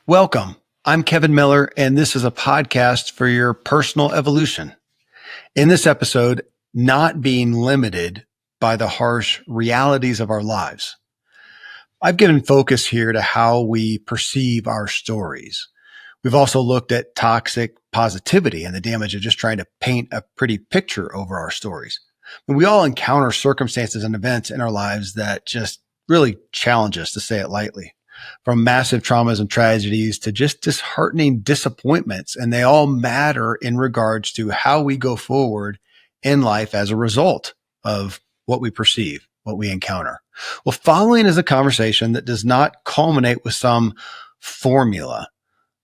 Welcome. I'm Kevin Miller, and this is a podcast for your personal evolution. In this episode, not being limited by the harsh realities of our lives. I've given focus here to how we perceive our stories. We've also looked at toxic positivity and the damage of just trying to paint a pretty picture over our stories. And we all encounter circumstances and events in our lives that just really challenge us, to say it lightly. From massive traumas and tragedies to just disheartening disappointments. And they all matter in regards to how we go forward in life as a result of what we perceive, what we encounter. Well, following is a conversation that does not culminate with some formula.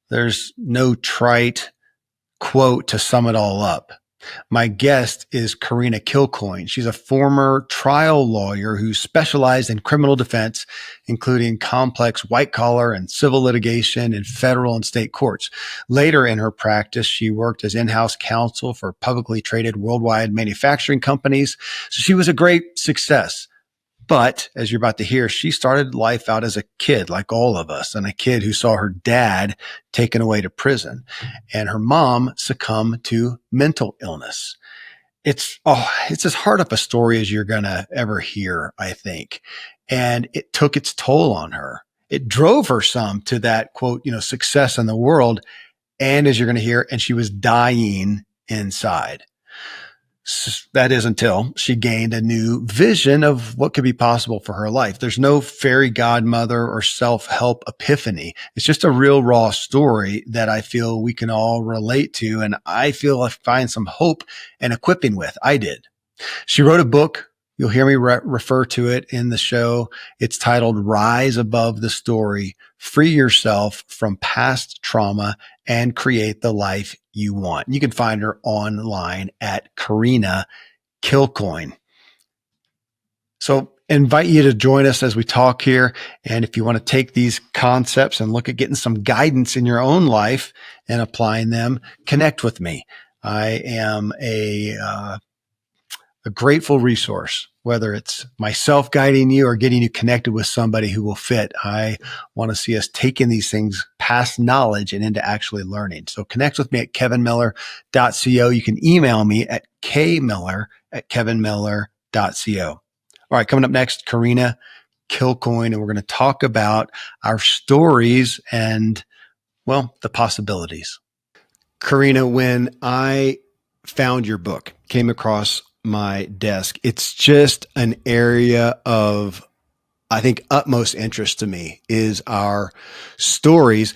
There's no trite quote to sum it all up. My guest is Karena Kilcoyne. She's a former trial lawyer who specialized in criminal defense, including complex white-collar and civil litigation in federal and state courts. Later in her practice, she worked as in-house counsel for publicly traded worldwide manufacturing companies. So she was a great success. But as you're about to hear, she started life out as a kid, like all of us, and a kid who saw her dad taken away to prison and her mom succumb to mental illness. It's as hard of a story as you're going to ever hear, I think. And it took its toll on her. It drove her some to that quote, success in the world. And as you're going to hear, and she was dying inside. That is until she gained a new vision of what could be possible for her life. There's no fairy godmother or self-help epiphany. It's just a real raw story that I feel we can all relate to. And I feel I find some hope and equipping with. I did. She wrote a book. You'll hear me refer to it in the show. It's titled Rise Above the Story, Free Yourself from Past Trauma and Create the Life You Want. You can find her online at Karena Kilcoyne. So invite you to join us as we talk here. And if you want to take these concepts and look at getting some guidance in your own life and applying them, connect with me. I am a grateful resource, whether it's myself guiding you or getting you connected with somebody who will fit. I want to see us taking these things past knowledge and into actually learning. So connect with me at kevinmiller.co. You can email me at kmiller@kevinmiller.co. All right, coming up next, Karena Kilcoyne, and we're going to talk about our stories and, the possibilities. Karena, when I found your book, came across my desk, it's just an area of, I think, utmost interest to me is our stories.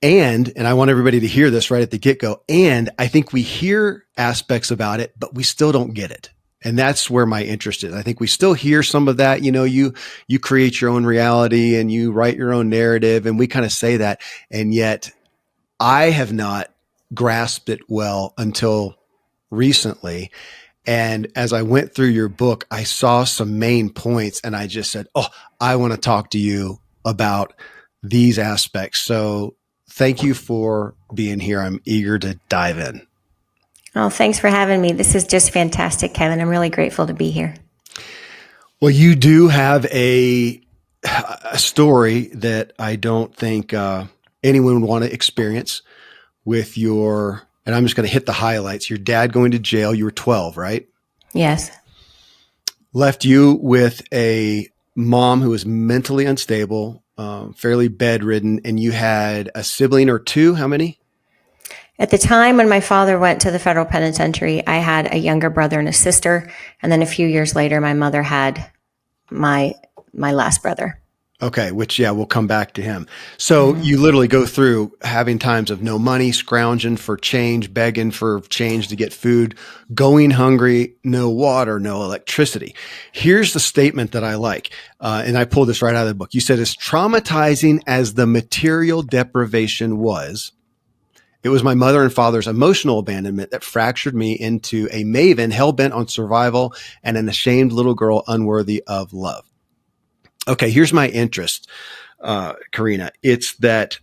And I want everybody to hear this right at the get-go. And I think we hear aspects about it, but we still don't get it. And that's where my interest is. I think we still hear some of that. You create your own reality and you write your own narrative, and we kind of say that. And yet I have not grasped it well until recently. And as I went through your book, I saw some main points and I just said, I want to talk to you about these aspects. So thank you for being here. I'm eager to dive in. Oh, thanks for having me. This is just fantastic, Kevin. I'm really grateful to be here. Well, you do have a story that I don't think anyone would want to experience with your, and I'm just going to hit the highlights. Your dad going to jail. You were 12, right? Yes. Left you with a mom who was mentally unstable, fairly bedridden, and you had a sibling or two. How many? At the time when my father went to the federal penitentiary, I had a younger brother and a sister. And then a few years later, my mother had my last brother. Okay, which, we'll come back to him. So you literally go through having times of no money, scrounging for change, begging for change to get food, going hungry, no water, no electricity. Here's the statement that I like, and I pulled this right out of the book. You said, as traumatizing as the material deprivation was, it was my mother and father's emotional abandonment that fractured me into a maven hell-bent on survival and an ashamed little girl unworthy of love. Okay, here's my interest, Karena. It's that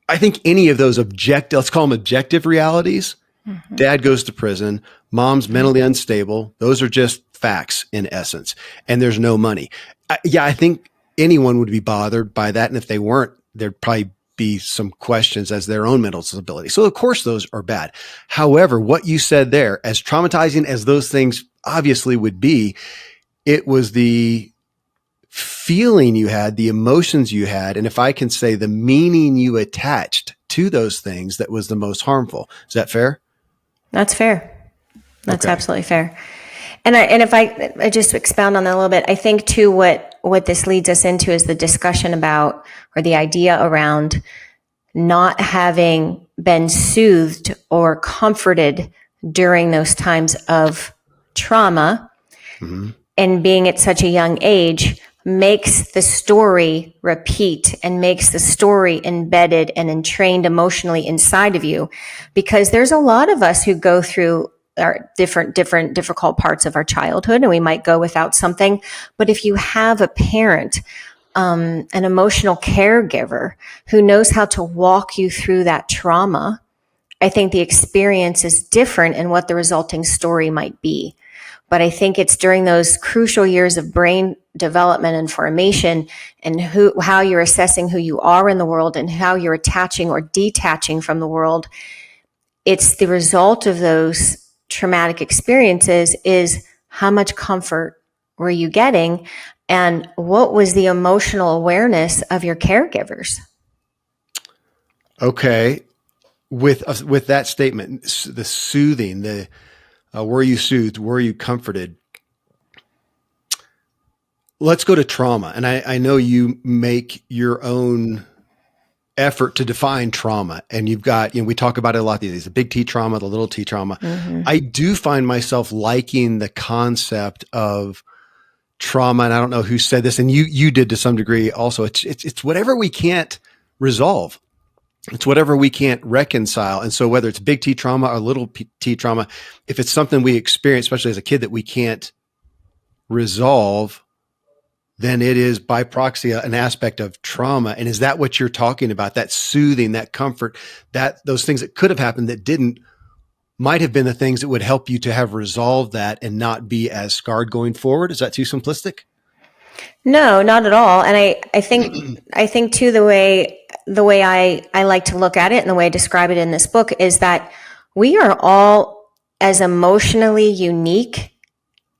I think any of those let's call them objective realities. Mm-hmm. Dad goes to prison. Mom's mentally unstable. Those are just facts in essence. And there's no money. I think anyone would be bothered by that. And if they weren't, they'd probably be some questions as their own mental stability. So of course those are bad. However, what you said there, as traumatizing as those things obviously would be, it was the feeling you had, the emotions you had, and if I can say the meaning you attached to those things that was the most harmful. Is that fair? That's fair. That's Okay. absolutely fair. And if I just expound on that a little bit, I think too what this leads us into is the discussion about, or the idea around, not having been soothed or comforted during those times of trauma, Mm-hmm. and being at such a young age makes the story repeat and makes the story embedded and entrained emotionally inside of you. Because there's a lot of us who go through our different difficult parts of our childhood, and we might go without something. But if you have a parent, an emotional caregiver who knows how to walk you through that trauma, I think the experience is different in what the resulting story might be. But I think it's during those crucial years of brain development and formation, and how you're assessing who you are in the world and how you're attaching or detaching from the world. It's the result of those traumatic experiences is how much comfort were you getting, and what was the emotional awareness of your caregivers? Okay. With that statement, the soothing, the were you soothed? Were you comforted? Let's go to trauma. And I know you make your own effort to define trauma. And you've got, we talk about it a lot these days, the big T trauma, the little T trauma. Mm-hmm. I do find myself liking the concept of trauma. And I don't know who said this, and you did to some degree also. It's whatever we can't resolve. It's whatever we can't reconcile. And so whether it's big T trauma or little T trauma, if it's something we experience, especially as a kid, that we can't resolve, then it is by proxy an aspect of trauma. And is that what you're talking about? That soothing, that comfort, that those things that could have happened that didn't might have been the things that would help you to have resolved that and not be as scarred going forward? Is that too simplistic? No, not at all. And I think too, the way I like to look at it and the way I describe it in this book is that we are all as emotionally unique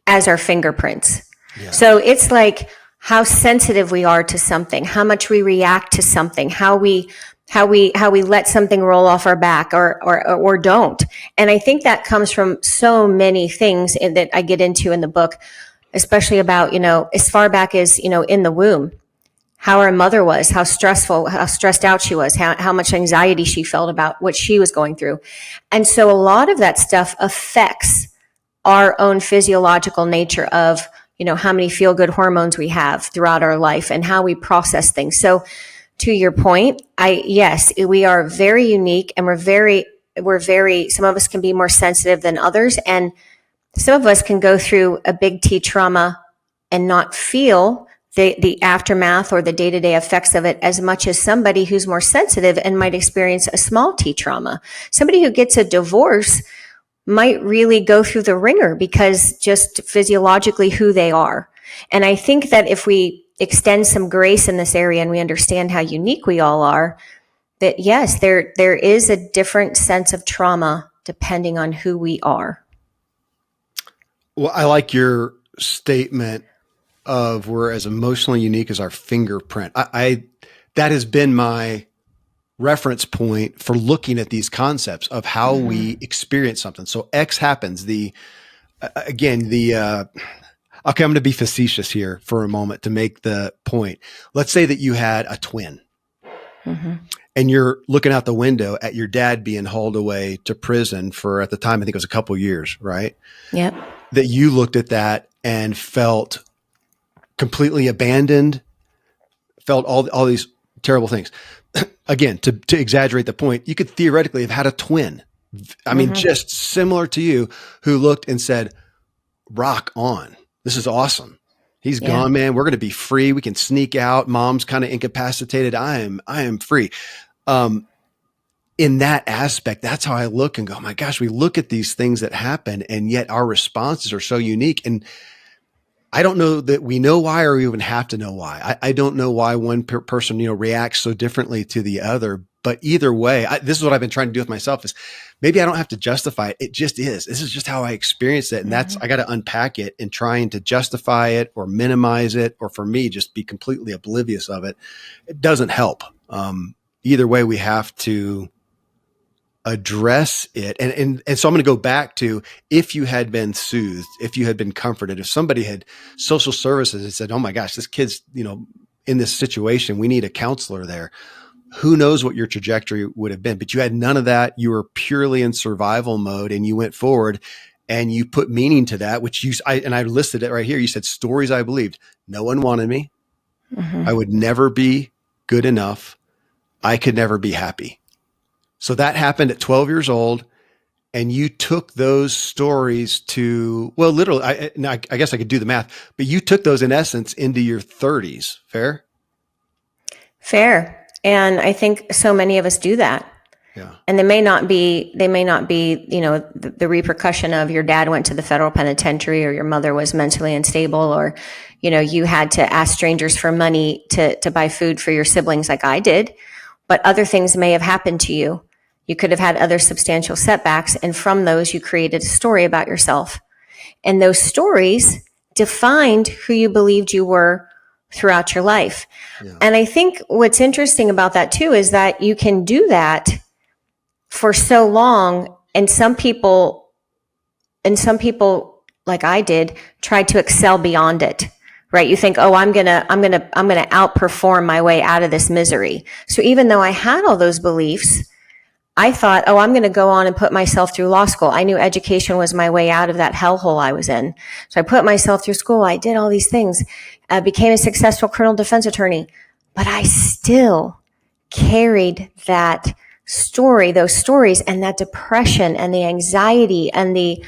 as our fingerprints. Yeah. So it's like how sensitive we are to something, how much we react to something, how we let something roll off our back or don't. And I think that comes from so many things that I get into in the book, especially about, as far back as, in the womb, how our mother was, how stressed out she was, how much anxiety she felt about what she was going through. And so a lot of that stuff affects our own physiological nature of, how many feel-good hormones we have throughout our life and how we process things. So to your point, yes, we are very unique, and we're very, some of us can be more sensitive than others. And some of us can go through a big T trauma and not feel the aftermath or the day-to-day effects of it as much as somebody who's more sensitive and might experience a small T trauma. Somebody who gets a divorce might really go through the ringer because just physiologically who they are. And I think that if we extend some grace in this area and we understand how unique we all are, that yes, there is a different sense of trauma depending on who we are. Well, I like your statement of we're as emotionally unique as our fingerprint. I that has been my reference point for looking at these concepts of how we experience something. So X happens. Okay, I'm going to be facetious here for a moment to make the point. Let's say that you had a twin, and you're looking out the window at your dad being hauled away to prison for, at the time, I think it was a couple years, right? Yep. That you looked at that and felt completely abandoned, felt all these terrible things. Again, to exaggerate the point, you could theoretically have had a twin. I mean, just similar to you, who looked and said, rock on. This is awesome. He's gone, man. We're going to be free. We can sneak out. Mom's kind of incapacitated. I am free. In that aspect, that's how I look and go, my gosh, we look at these things that happen, and yet our responses are so unique. And I don't know that we know why or even have to know why. I don't know why one person, reacts so differently to the other. But either way, this is what I've been trying to do with myself is maybe I don't have to justify it. It just is. This is just how I experience it. And I got to unpack it, and trying to justify it or minimize it, or for me, just be completely oblivious of it. It doesn't help. Either way, we have to address it. And so I'm going to go back to, if you had been soothed, if you had been comforted, if somebody had, social services had said, oh my gosh, this kid's, in this situation, we need a counselor there. Who knows what your trajectory would have been, but you had none of that. You were purely in survival mode, and you went forward and you put meaning to that, which I listed it right here. You said stories I believed. No one wanted me. I would never be good enough. I could never be happy. So that happened at 12 years old, and you took those stories to, well, literally, I guess I could do the math, but you took those in essence into your 30s. Fair? Fair. And I think so many of us do that. Yeah. And they may not be, the repercussion of your dad went to the federal penitentiary, or your mother was mentally unstable, or, you had to ask strangers for money to buy food for your siblings like I did. But other things may have happened to you. You could have had other substantial setbacks, and from those you created a story about yourself. And those stories defined who you believed you were throughout your life. Yeah. And I think what's interesting about that too is that you can do that for so long, and some people like I did tried to excel beyond it. Right? You think, oh, I'm gonna outperform my way out of this misery. So even though I had all those beliefs, I thought, oh, I'm going to go on and put myself through law school. I knew education was my way out of that hellhole I was in. So I put myself through school. I did all these things, became a successful criminal defense attorney, but I still carried that story, those stories, and that depression and the anxiety and the,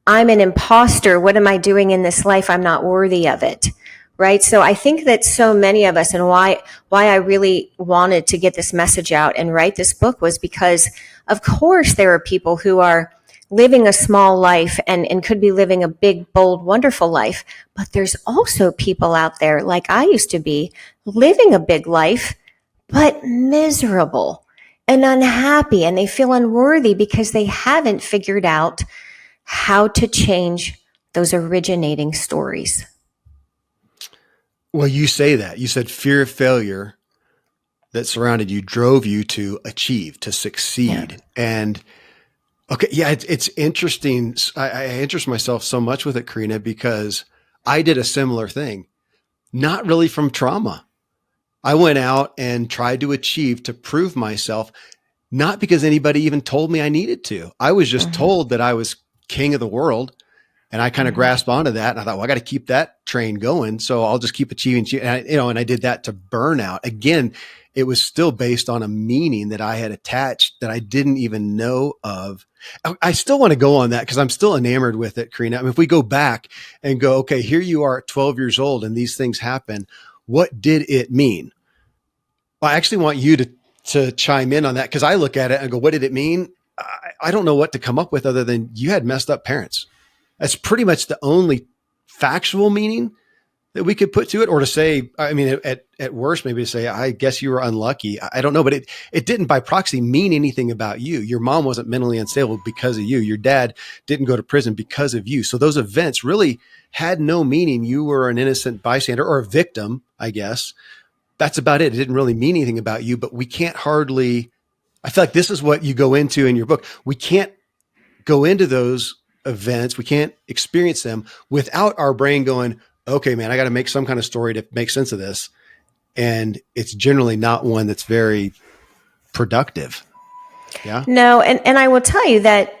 I'm an imposter. What am I doing in this life? I'm not worthy of it. Right. So I think that so many of us, and why I really wanted to get this message out and write this book, was because, of course, there are people who are living a small life and could be living a big, bold, wonderful life. But there's also people out there, like I used to be, living a big life, but miserable and unhappy, and they feel unworthy because they haven't figured out how to change those originating stories. Well, you say that. You said fear of failure that surrounded you drove you to achieve, to succeed. Yeah. And okay, yeah, it's interesting. I interest myself so much with it, Karena, because I did a similar thing, not really from trauma. I went out and tried to achieve, to prove myself, not because anybody even told me I needed to. I was just told that I was king of the world. And I kind of grasped onto that, and I thought, well, I got to keep that train going. So I'll just keep achieving. And I did that to burnout. Again, it was still based on a meaning that I had attached that I didn't even know of. I still want to go on that because I'm still enamored with it, Karena. I mean, if we go back and go, okay, here you are at 12 years old and these things happen. What did it mean? Well, I actually want you to chime in on that, because I look at it and go, what did it mean? I don't know what to come up with other than you had messed up parents. That's pretty much the only factual meaning that we could put to it, or to say, I mean, at worst, maybe to say, I guess you were unlucky. I don't know, but it didn't by proxy mean anything about you. Your mom wasn't mentally unstable because of you. Your dad didn't go to prison because of you. So those events really had no meaning. You were an innocent bystander or a victim, I guess. That's about it. It didn't really mean anything about you, but we can't hardly, I feel like this is what you go into in your book. We can't go into those events, we can't experience them without our brain going, okay, man, I got to make some kind of story to make sense of this. And it's generally not one that's very productive. Yeah. No. And I will tell you that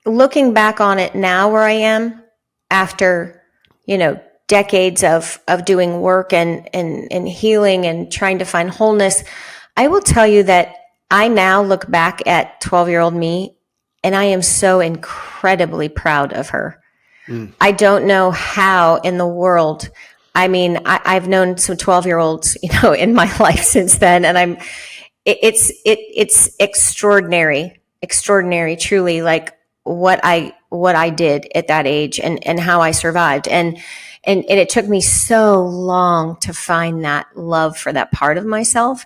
looking back on it now, where I am after, decades of doing work and healing and trying to find wholeness, I will tell you that I now look back at 12-year-old me, and I am so incredibly proud of her. I don't know how in the world. I mean, I've known some 12-year-olds, in my life since then, and it's extraordinary, truly, like what I did at that age and how I survived. And And it took me so long to find that love for that part of myself.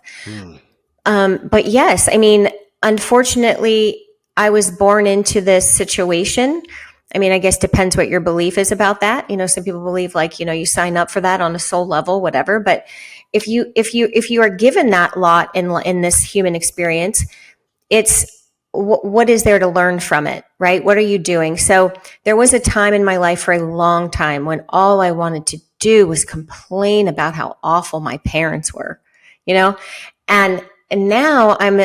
But yes, I mean, unfortunately, I was born into this situation. I mean, I guess depends what your belief is about that. Some people believe like, you sign up for that on a soul level, whatever. But if you are given that lot in this human experience, it's what is there to learn from it, right? What are you doing? So there was a time in my life for a long time when all I wanted to do was complain about how awful my parents were, and now I'm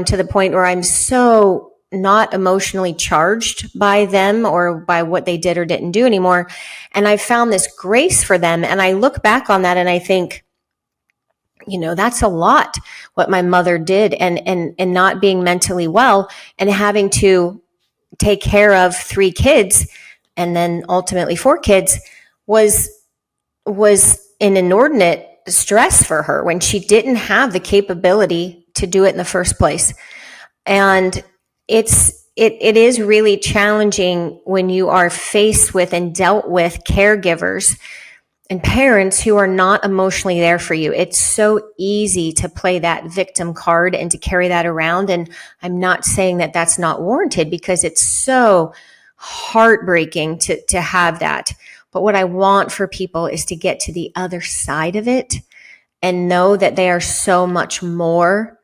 to the point where I'm so not emotionally charged by them or by what they did or didn't do anymore. And I found this grace for them. And I look back on that and I think, that's a lot what my mother did and not being mentally well and having to take care of 3 kids and then ultimately 4 kids was an inordinate stress for her when she didn't have the capability to do it in the first place. And it is really challenging when you are faced with and dealt with caregivers and parents who are not emotionally there for you. It's so easy to play that victim card and to carry that around. And I'm not saying that that's not warranted because it's so heartbreaking to have that. But what I want for people is to get to the other side of it and know that they are so much more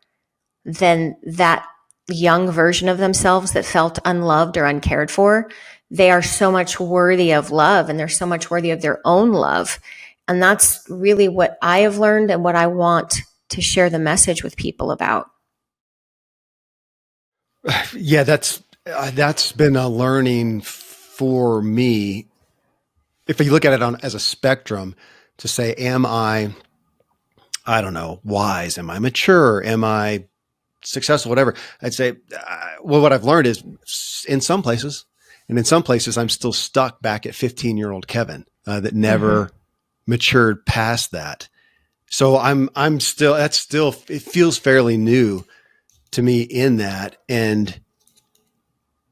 than that young version of themselves that felt unloved or uncared for. They are so much worthy of love and they're so much worthy of their own love. And that's really what I have learned and what I want to share the message with people about. Yeah, that's been a learning for me. If you look at it as a spectrum, to say, am I don't know, wise? Am I mature? Am I successful? Whatever. I'd say, well, what I've learned is in some places, and in some places, I'm still stuck back at 15-year-old Kevin that never matured past that. So I'm still, it feels fairly new to me in that. And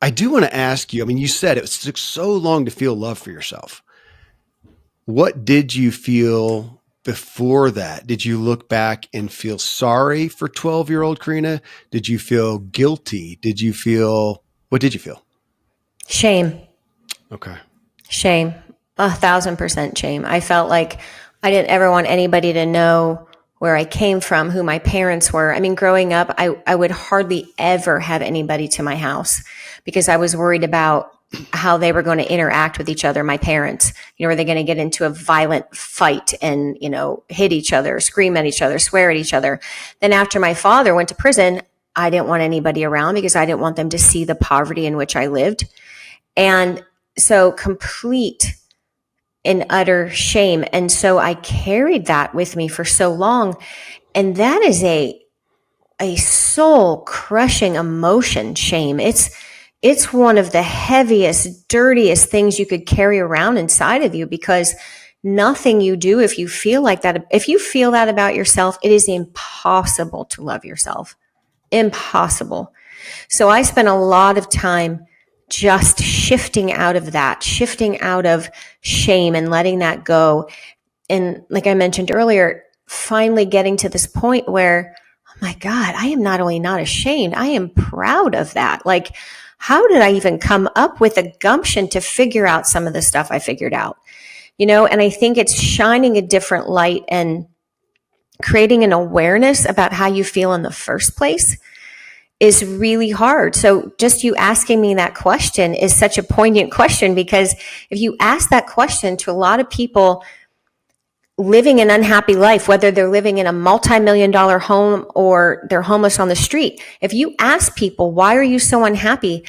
I do want to ask you, I mean, you said it took so long to feel love for yourself. What did you feel before that? Did you look back and feel sorry for 12-year-old Karena? Did you feel guilty? What did you feel? Shame. Okay. Shame. 1,000% shame. I felt like I didn't ever want anybody to know where I came from, who my parents were. I mean, growing up, I would hardly ever have anybody to my house because I was worried about how they were going to interact with each other, my parents. Were they going to get into a violent fight and, hit each other, scream at each other, swear at each other? Then after my father went to prison, I didn't want anybody around because I didn't want them to see the poverty in which I lived. And so complete and utter shame. And so I carried that with me for so long. And that is a soul crushing emotion, shame. It's one of the heaviest, dirtiest things you could carry around inside of you because nothing you do, if you feel like that, if you feel that about yourself, it is impossible to love yourself. Impossible. So I spent a lot of time just shifting out of that, shifting out of shame and letting that go. And like I mentioned earlier, finally getting to this point where, oh my God, I am not only not ashamed, I am proud of that. Like, how did I even come up with a gumption to figure out some of the stuff I figured out? And I think it's shining a different light and creating an awareness about how you feel in the first place is really hard. So just you asking me that question is such a poignant question because if you ask that question to a lot of people living an unhappy life, whether they're living in a multi-million-dollar home or they're homeless on the street, if you ask people, why are you so unhappy?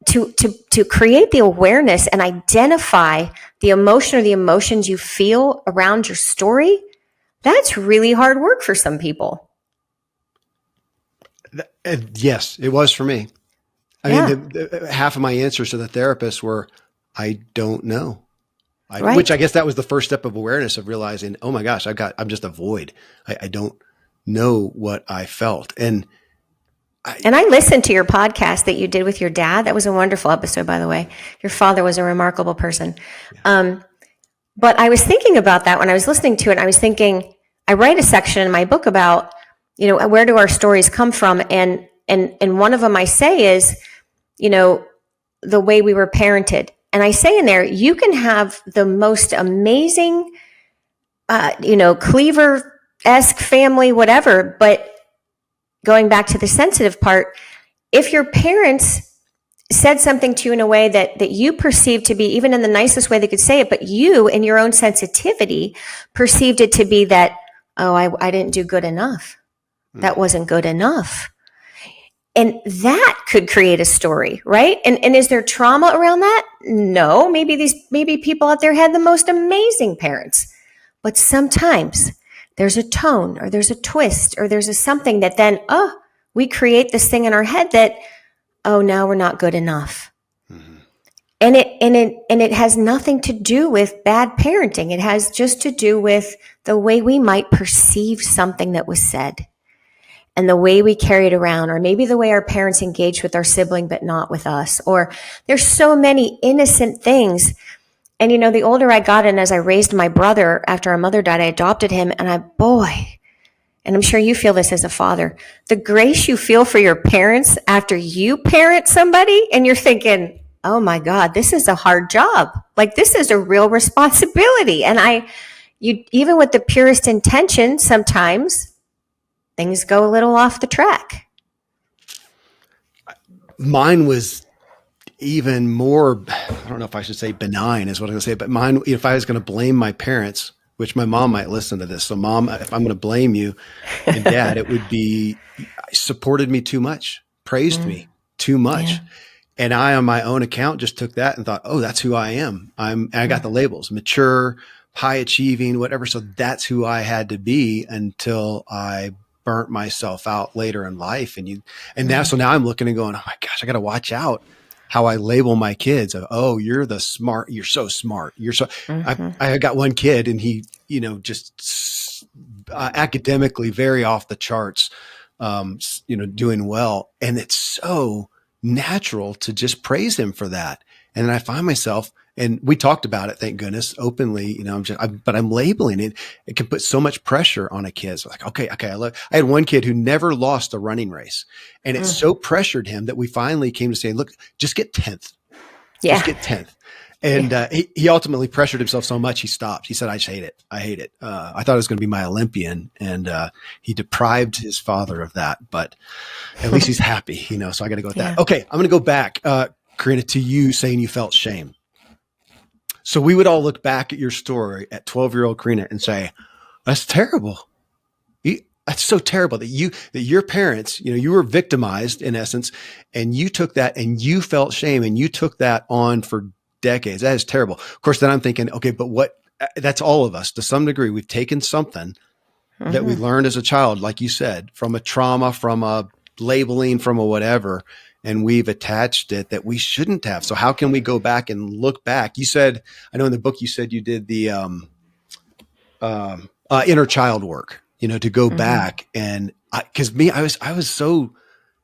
To create the awareness and identify the emotion or the emotions you feel around your story, that's really hard work for some people. Yes, it was for me. I mean, half of my answers to the therapist were, I don't know. Right. Which I guess that was the first step of awareness of realizing, oh my gosh, I'm just a void. I don't know what I felt. And I listened to your podcast that you did with your dad. That was a wonderful episode, by the way. Your father was a remarkable person. Yeah. But I was thinking about that when I was listening to it. I was thinking, I write a section in my book about, where do our stories come from? And one of them I say is, the way we were parented. And I say in there, you can have the most amazing, Cleaver-esque family, whatever. But going back to the sensitive part, if your parents said something to you in a way that you perceived to be, even in the nicest way they could say it, but you, in your own sensitivity, perceived it to be that, oh, I didn't do good enough. That wasn't good enough. And that could create a story, right? And is there trauma around that? No. Maybe people out there had the most amazing parents. But sometimes there's a tone or there's a twist or there's a something that then, we create this thing in our head that, oh, now we're not good enough. Mm-hmm. And it has nothing to do with bad parenting. It has just to do with the way we might perceive something that was said and the way we carry it around, or maybe the way our parents engaged with our sibling, but not with us. Or there's so many innocent things. And, the older I got and as I raised my brother after our mother died, I adopted him, and and I'm sure you feel this as a father, the grace you feel for your parents after you parent somebody and you're thinking, oh my God, this is a hard job. Like, this is a real responsibility. And even with the purest intention, sometimes things go a little off the track. Mine was even more, I don't know if I should say benign is what I'm going to say, but mine, if I was going to blame my parents, which my mom might listen to this. So Mom, if I'm going to blame you, and Dad, it would be supported me too much, praised me too much. Yeah. And I, on my own account, just took that and thought, oh, that's who I am. I got the labels, mature, high achieving, whatever. So that's who I had to be until I burnt myself out later in life. So now I'm looking and going, oh my gosh, I got to watch out how I label my kids of, oh, you're so smart. I got one kid and he, just academically very off the charts, doing well. And it's so natural to just praise him for that. And then I find myself, and we talked about it, thank goodness, openly, but I'm labeling it. It can put so much pressure on a kid. So like, okay. I had one kid who never lost a running race, and it so pressured him that we finally came to say, look, just get 10th. Yeah. Just get 10th. And he ultimately pressured himself so much, he stopped. He said, I just hate it. I hate it. I thought it was going to be my Olympian, and he deprived his father of that, but at least he's happy, so I got to go with that. Okay. I'm going to go back, Karena, to you saying you felt shame. So we would all look back at your story at 12-year-old Karena and say, that's terrible. That's so terrible that your parents, you were victimized in essence, and you took that and you felt shame and you took that on for decades. That is terrible. Of course, then I'm thinking, okay, but that's all of us to some degree. We've taken something that we learned as a child, like you said, from a trauma, from a labeling, from a whatever, and we've attached it that we shouldn't have. So how can we go back and look back? You said, I know in the book you said you did the inner child work, to go back. And because I was so,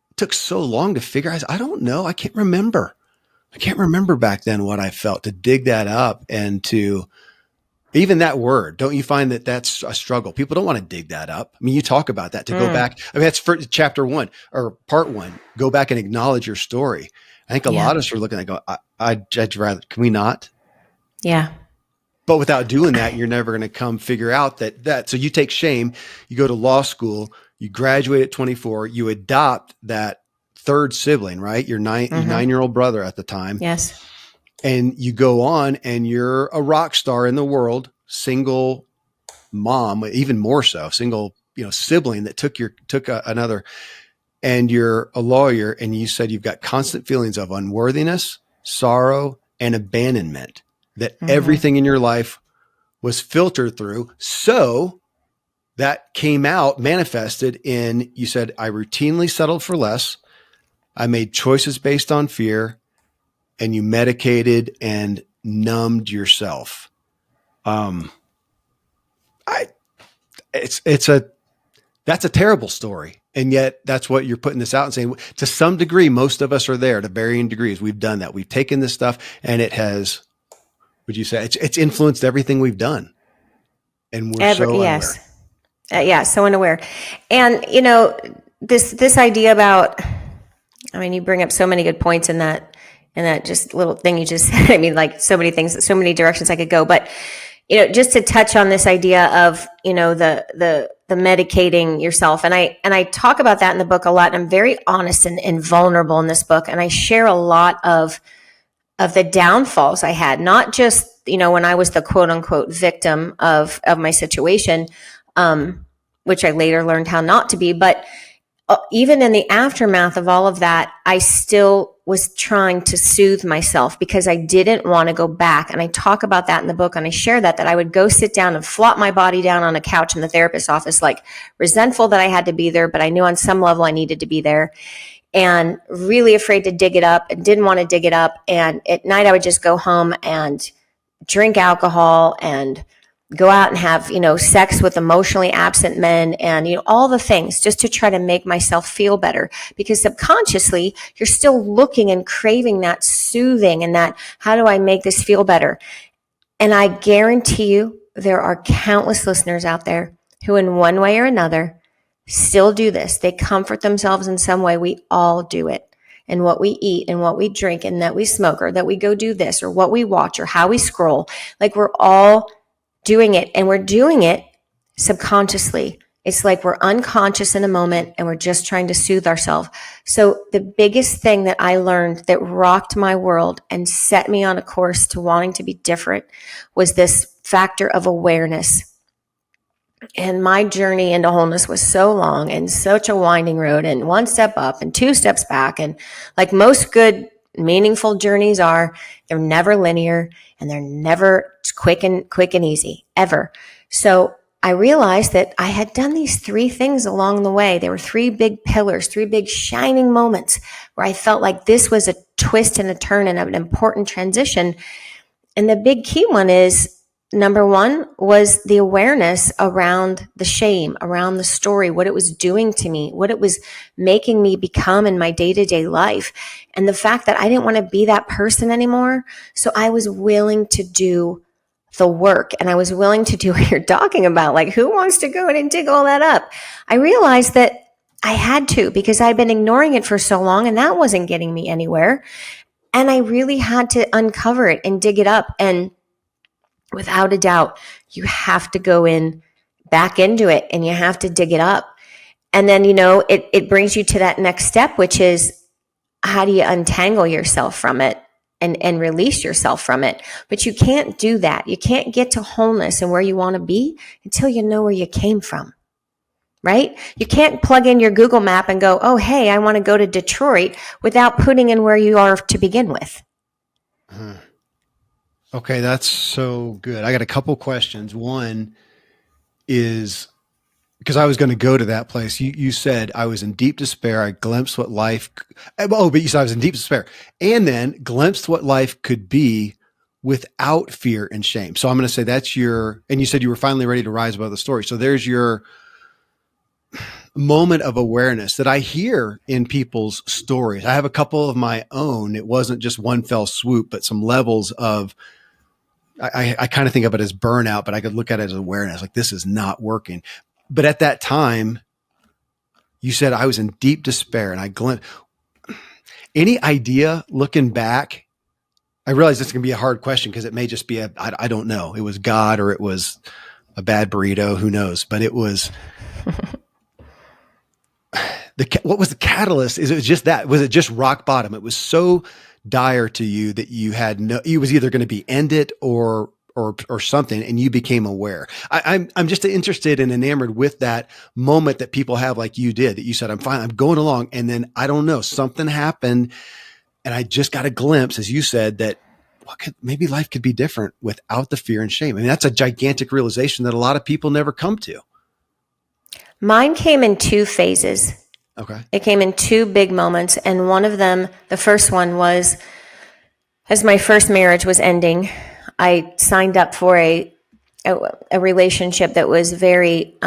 it took so long to figure out. I don't know. I can't remember back then what I felt, to dig that up and to even that word. Don't you find that that's a struggle? People don't want to dig that up. I mean, you talk about that, to go back. I mean, that's for chapter 1 or part 1. Go back and acknowledge your story. I think a lot of us are looking at go, I'd rather, can we not? Yeah. But without doing that, you're never going to come figure out that. So you take shame, you go to law school, you graduate at 24, you adopt that third sibling, right? Your 9-year-old brother at the time. Yes. And you go on and you're a rock star in the world, single mom, even more so, single, sibling that took another, and you're a lawyer, and you said you've got constant feelings of unworthiness, sorrow, and abandonment, that everything in your life was filtered through. So that came out, manifested in, you said, I routinely settled for less. I made choices based on fear, and you medicated and numbed yourself. That's a terrible story. And yet that's what you're putting this out and saying, to some degree, most of us are there to varying degrees. We've done that. We've taken this stuff and we've Would you say it's influenced everything we've done, and we're so unaware? Yes, so unaware. And this idea about, I mean, you bring up so many good points in that just little thing you just said. I mean, like so many things, so many directions I could go. But just to touch on this idea of the medicating yourself, and I talk about that in the book a lot. And I'm very honest and vulnerable in this book, and I share a lot of the downfalls I had, not just when I was the quote unquote victim of my situation, which I later learned how not to be, but even in the aftermath of all of that, I still was trying to soothe myself because I didn't want to go back. And I talk about that in the book, and I share that I would go sit down and flop my body down on a couch in the therapist's office, like resentful that I had to be there, but I knew on some level I needed to be there, and really afraid to dig it up and didn't want to dig it up. And at night I would just go home and drink alcohol and go out and have, sex with emotionally absent men and, all the things just to try to make myself feel better, because subconsciously you're still looking and craving that soothing and that, how do I make this feel better? And I guarantee you there are countless listeners out there who in one way or another still do this. They comfort themselves in some way. We all do it. And what we eat and what we drink and that we smoke or that we go do this or what we watch or how we scroll, like we're all doing it, and we're doing it subconsciously. It's like we're unconscious in a moment and we're just trying to soothe ourselves. So the biggest thing that I learned that rocked my world and set me on a course to wanting to be different was this factor of awareness. And my journey into wholeness was so long and such a winding road, and one step up and two steps back. And like most good, meaningful journeys are, they're never linear and they're never quick and easy, ever. So I realized that I had done these three things along the way. There were three big pillars, three big shining moments where I felt like this was a twist and a turn and an important transition. And the big key one is, number one was the awareness around the shame, around the story, what it was doing to me, what it was making me become in my day-to-day life. And the fact that I didn't want to be that person anymore. So I was willing to do the work, and I was willing to do what you're talking about. Like, who wants to go in and dig all that up? I realized that I had to, because I'd been ignoring it for so long and that wasn't getting me anywhere. And I really had to uncover it and dig it up. And without a doubt, you have to go back into it and you have to dig it up. And then, it brings you to that next step, which is, how do you untangle yourself from it and release yourself from it? But you can't do that. You can't get to wholeness and where you want to be until you know where you came from, right? You can't plug in your Google map and go, oh, hey, I want to go to Detroit, without putting in where you are to begin with. Okay, that's so good. I got a couple questions. One is, because I was going to go to that place. You said I was in deep despair. I glimpsed what life. But you said I was in deep despair, and then glimpsed what life could be without fear and shame. So I'm going to say that's and you said you were finally ready to rise above the story. So there's your moment of awareness that I hear in people's stories. I have a couple of my own. It wasn't just one fell swoop, but some levels of, I kind of think of it as burnout, but I could look at it as awareness. Like, this is not working. But at that time, you said I was in deep despair, and I glimpsed. Any idea, looking back? I realize this is going to be a hard question because it may just be I don't know. It was God, or it was a bad burrito. Who knows? But it was what was the catalyst? Is it just that? Was it just rock bottom? It was so dire to you that you was either going to be ended or something, and you became aware. I'm just interested and enamored with that moment that people have, like you did, that you said, I'm fine, I'm going along. And then, I don't know, something happened, and I just got a glimpse, as you said, that maybe life could be different without the fear and shame. I mean, that's a gigantic realization that a lot of people never come to. Mine came in two phases. Okay. It came in two big moments. And one of them, the first one was, as my first marriage was ending, I signed up for a relationship that was very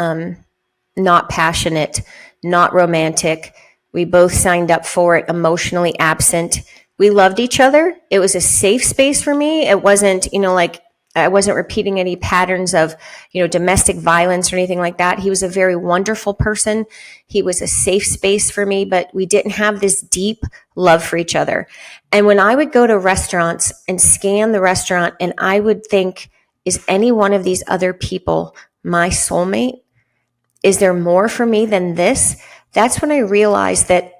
not passionate, not romantic. We both signed up for it emotionally absent. We loved each other. It was a safe space for me. It wasn't, like I wasn't repeating any patterns of, domestic violence or anything like that. He was a very wonderful person. He was a safe space for me, but we didn't have this deep love for each other. And when I would go to restaurants and scan the restaurant and I would think, is any one of these other people my soulmate? Is there more for me than this? That's when I realized that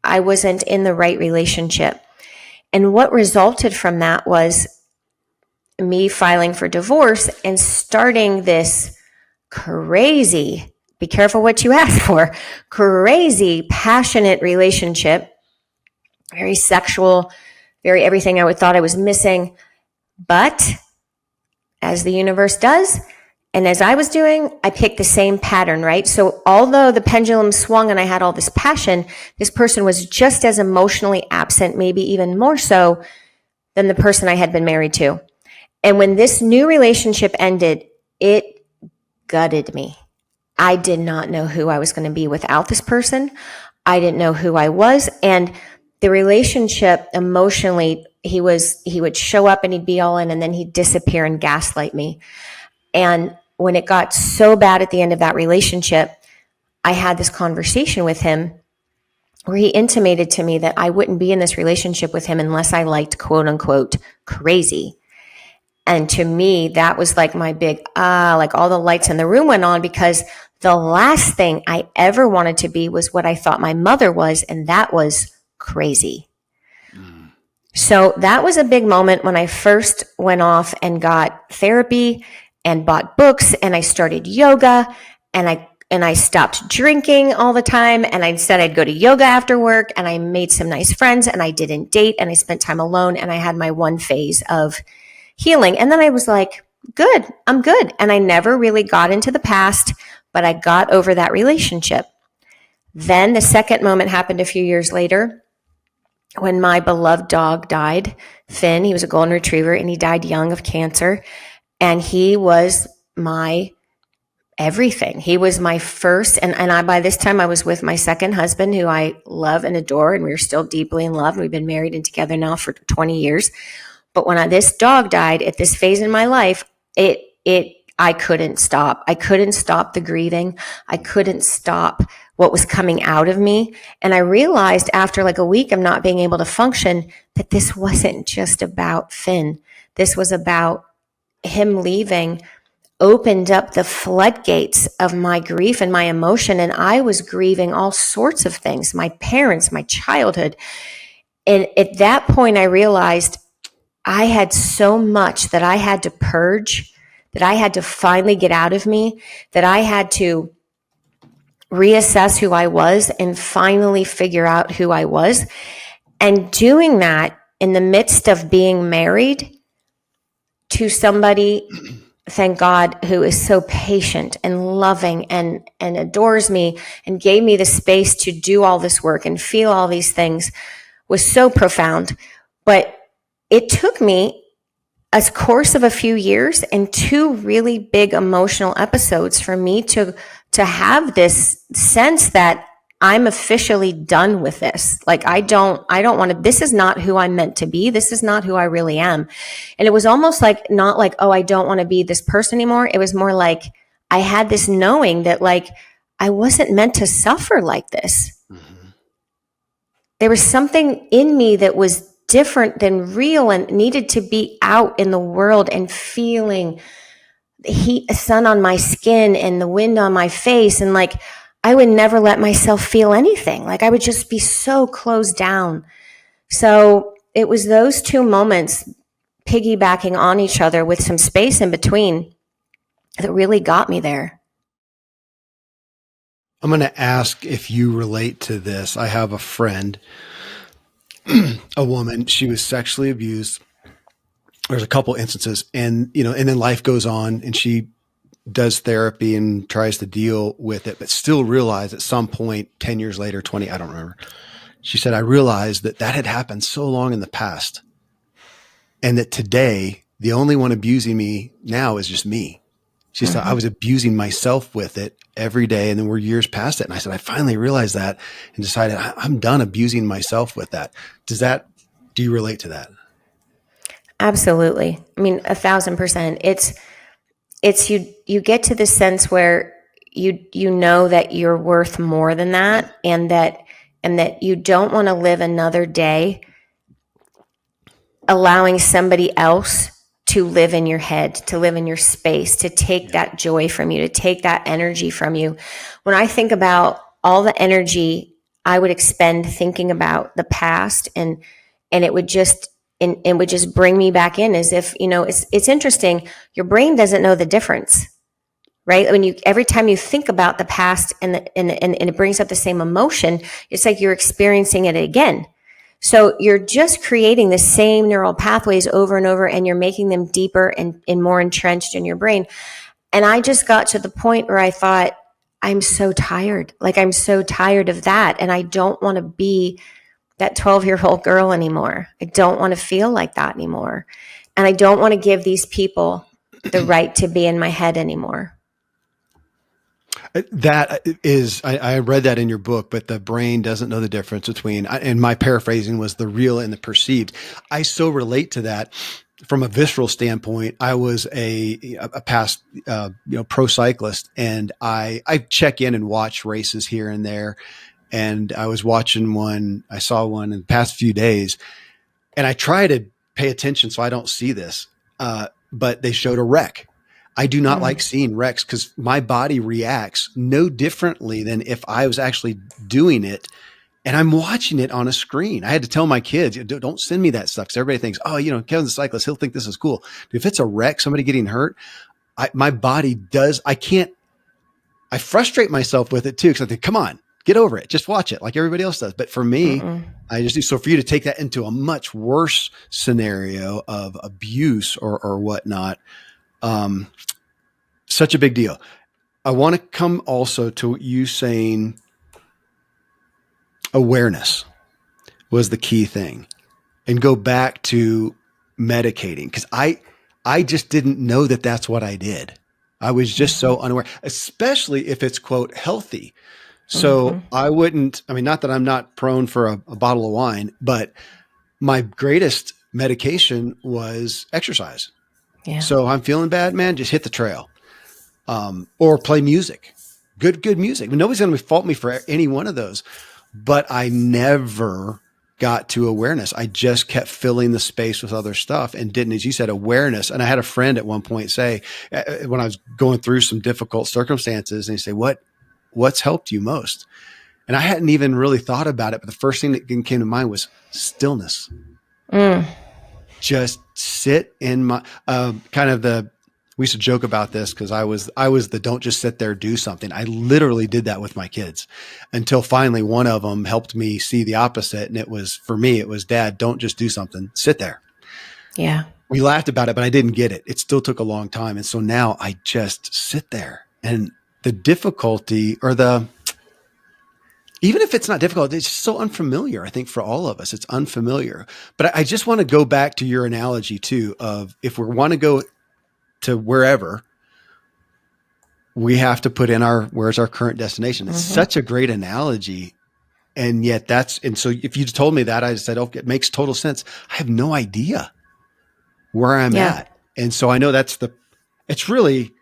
I wasn't in the right relationship. And what resulted from that was me filing for divorce and starting this crazy, be careful what you ask for, crazy, passionate relationship, very sexual, very everything I would thought I was missing. But as the universe does, and as I was doing, I picked the same pattern, right? So although the pendulum swung and I had all this passion, this person was just as emotionally absent, maybe even more so than the person I had been married to. And when this new relationship ended, it gutted me. I did not know who I was going to be without this person. I didn't know who I was. And the relationship emotionally, he would show up and he'd be all in, and then he'd disappear and gaslight me. And when it got so bad at the end of that relationship, I had this conversation with him where he intimated to me that I wouldn't be in this relationship with him unless I liked, quote unquote, crazy. And to me, that was like my big, like all the lights in the room went on, because the last thing I ever wanted to be was what I thought my mother was, and that was crazy. So that was a big moment when I first went off and got therapy and bought books, and I started yoga, and I stopped drinking all the time, and I said I'd go to yoga after work, and I made some nice friends, and I didn't date, and I spent time alone, and I had my one phase of healing. And then I was like, good, I'm good. And I never really got into the past, but I got over that relationship. Then the second moment happened a few years later when my beloved dog died, Finn. He was a golden retriever, and he died young of cancer. And he was my everything. He was my first, and by this time I was with my second husband, who I love and adore, and we were still deeply in love. We've been married and together now for 20 years. But when this dog died at this phase in my life, I couldn't stop. I couldn't stop the grieving. I couldn't stop what was coming out of me. And I realized after like a week of not being able to function that this wasn't just about Finn. This was about him leaving, opened up the floodgates of my grief and my emotion. And I was grieving all sorts of things, my parents, my childhood. And at that point, I realized I had so much that I had to purge, that I had to finally get out of me, that I had to reassess who I was and finally figure out who I was. And doing that in the midst of being married to somebody, thank God, who is so patient and loving and adores me and gave me the space to do all this work and feel all these things, was so profound. But it took me a course of a few years and two really big emotional episodes for me to have this sense that I'm officially done with this. Like I don't want to, this is not who I'm meant to be. This is not who I really am. And it was almost like, not like, oh, I don't want to be this person anymore. It was more like I had this knowing that like I wasn't meant to suffer like this. Mm-hmm. There was something in me that was different than real and needed to be out in the world and feeling the heat, sun on my skin and the wind on my face. And like, I would never let myself feel anything. Like I would just be so closed down. So it was those two moments piggybacking on each other with some space in between that really got me there. I'm going to ask if you relate to this. I have a friend, a woman, she was sexually abused. There's a couple instances, and then life goes on and she does therapy and tries to deal with it, but still realized at some point, 10 years later, 20, I don't remember. She said, I realized that had happened so long in the past, and that today, the only one abusing me now is just me. She said, I was abusing myself with it every day, and then we're years past it. And I said, I finally realized that and decided I'm done abusing myself with that. Does that Do you relate to that? Absolutely. I mean, 1,000%. It's you get to the sense where you know that you're worth more than that, and that you don't want to live another day allowing somebody else to live in your head, to live in your space, to take that joy from you, to take that energy from you. When I think about all the energy I would expend thinking about the past, and it would just bring me back in, as if, it's interesting. Your brain doesn't know the difference, right? When every time you think about the past, and it brings up the same emotion, it's like you're experiencing it again. So you're just creating the same neural pathways over and over, and you're making them deeper and more entrenched in your brain. And I just got to the point where I thought, I'm so tired. Like, I'm so tired of that. And I don't want to be that 12-year-old girl anymore. I don't want to feel like that anymore. And I don't want to give these people the right to be in my head anymore. That is, I read that in your book, but the brain doesn't know the difference between, and my paraphrasing was the real and the perceived. I so relate to that from a visceral standpoint. I was a past, pro cyclist, and I check in and watch races here and there. And I was watching one, I saw one in the past few days, and I try to pay attention so I don't see this. But they showed a wreck. I do not like seeing wrecks because my body reacts no differently than if I was actually doing it and I'm watching it on a screen. I had to tell my kids, don't send me that stuff, because everybody thinks, oh, Kevin's a cyclist, he'll think this is cool. If it's a wreck, somebody getting hurt, my body does, I frustrate myself with it too, because I think, come on, get over it. Just watch it like everybody else does. But for me, I just do. So for you to take that into a much worse scenario of abuse or whatnot, such a big deal. I want to come also to you saying awareness was the key thing, and go back to medicating, because I just didn't know that that's what I did. I was just so unaware, especially if it's, quote, healthy. So I wouldn't, not that I'm not prone for a bottle of wine, but my greatest medication was exercise. Yeah. So I'm feeling bad, man, just hit the trail. Or play music, good music. Nobody's going to fault me for any one of those, but I never got to awareness. I just kept filling the space with other stuff and didn't, as you said, awareness. And I had a friend at one point say, when I was going through some difficult circumstances, and he said, what's helped you most? And I hadn't even really thought about it, but the first thing that came to mind was stillness. Just sit in my, we used to joke about this because I was the don't just sit there, do something. I literally did that with my kids until finally one of them helped me see the opposite. And for me, it was, Dad, don't just do something, sit there. Yeah. We laughed about it, but I didn't get it. It still took a long time. And so now I just sit there, and the difficulty, even if it's not difficult, it's just so unfamiliar. I think for all of us, it's unfamiliar. But I just want to go back to your analogy too, of if we want to go to wherever, we have to put in where's our current destination. It's such a great analogy. And yet so if you told me that, I said, okay, it makes total sense. I have no idea where I'm at. And so I know it's probably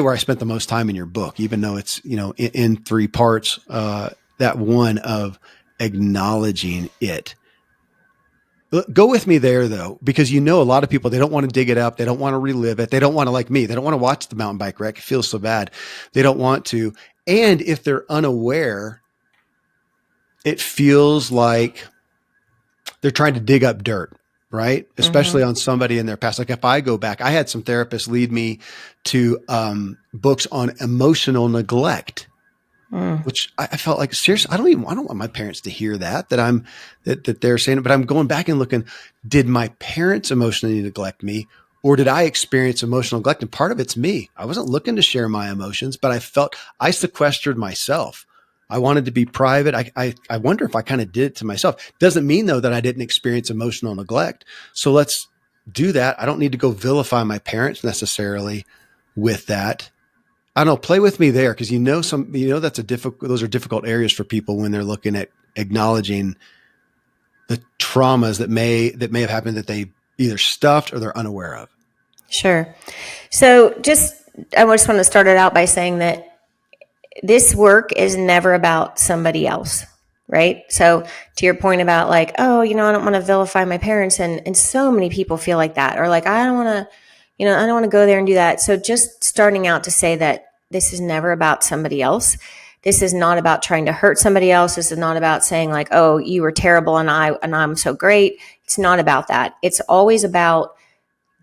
where I spent the most time in your book, even though it's, in 3 parts, that one of acknowledging it. Go with me there though, because a lot of people, they don't want to dig it up. They don't want to relive it. They don't want to, like me, they don't want to watch the mountain bike wreck. It feels so bad. They don't want to. And if they're unaware, it feels like they're trying to dig up dirt, right? Especially on somebody in their past. Like if I go back, I had some therapists lead me to books on emotional neglect. Which I felt like, seriously, I don't want my parents to hear that they're saying it, but I'm going back and looking, did my parents emotionally neglect me, or did I experience emotional neglect? And part of it's me. I wasn't looking to share my emotions, but I felt I sequestered myself. I wanted to be private. I wonder if I kind of did it to myself. Doesn't mean though that I didn't experience emotional neglect. So let's do that. I don't need to go vilify my parents necessarily with that. I don't know, play with me there, because those are difficult areas for people when they're looking at acknowledging the traumas that may have happened that they either stuffed or they're unaware of? Sure. So I just want to start it out by saying that this work is never about somebody else, right? So to your point about like, oh, I don't want to vilify my parents. And so many people feel like that, or like, I don't want to go there and do that. So just starting out to say that this is never about somebody else. This is not about trying to hurt somebody else. This is not about saying like, oh, you were terrible and I'm so great. It's not about that. It's always about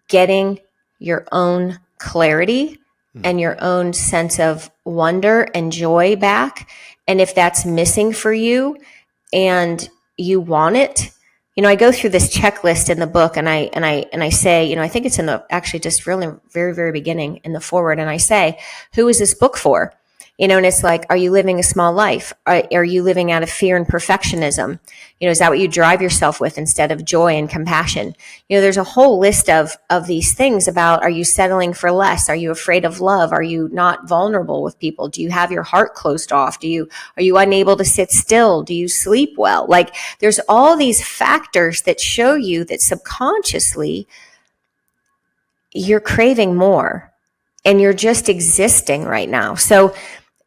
getting your own clarity and your own sense of wonder and joy back. And if that's missing for you and you want it, I go through this checklist in the book and I say, I think it's in the actually just really very, very beginning in the foreword. And I say, who is this book for? And it's like, are you living a small life? Are you living out of fear and perfectionism? Is that what you drive yourself with instead of joy and compassion? There's a whole list of these things about, are you settling for less? Are you afraid of love? Are you not vulnerable with people? Do you have your heart closed off? Are you unable to sit still? Do you sleep well? Like, there's all these factors that show you that subconsciously you're craving more and you're just existing right now. So,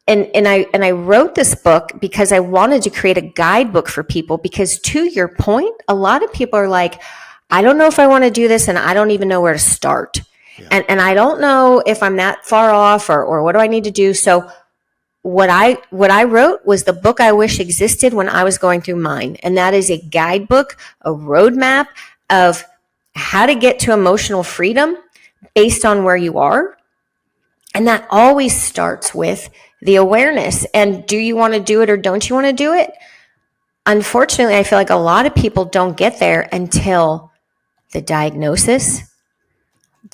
And I wrote this book because I wanted to create a guidebook for people, because to your point, a lot of people are like, I don't know if I want to do this and I don't even know where to start. Yeah. And I don't know if I'm that far off or what do I need to do? So what I wrote was the book I wish existed when I was going through mine. And that is a guidebook, a roadmap of how to get to emotional freedom based on where you are. And that always starts with the awareness. And do you want to do it or don't you want to do it? Unfortunately, I feel like a lot of people don't get there until the diagnosis,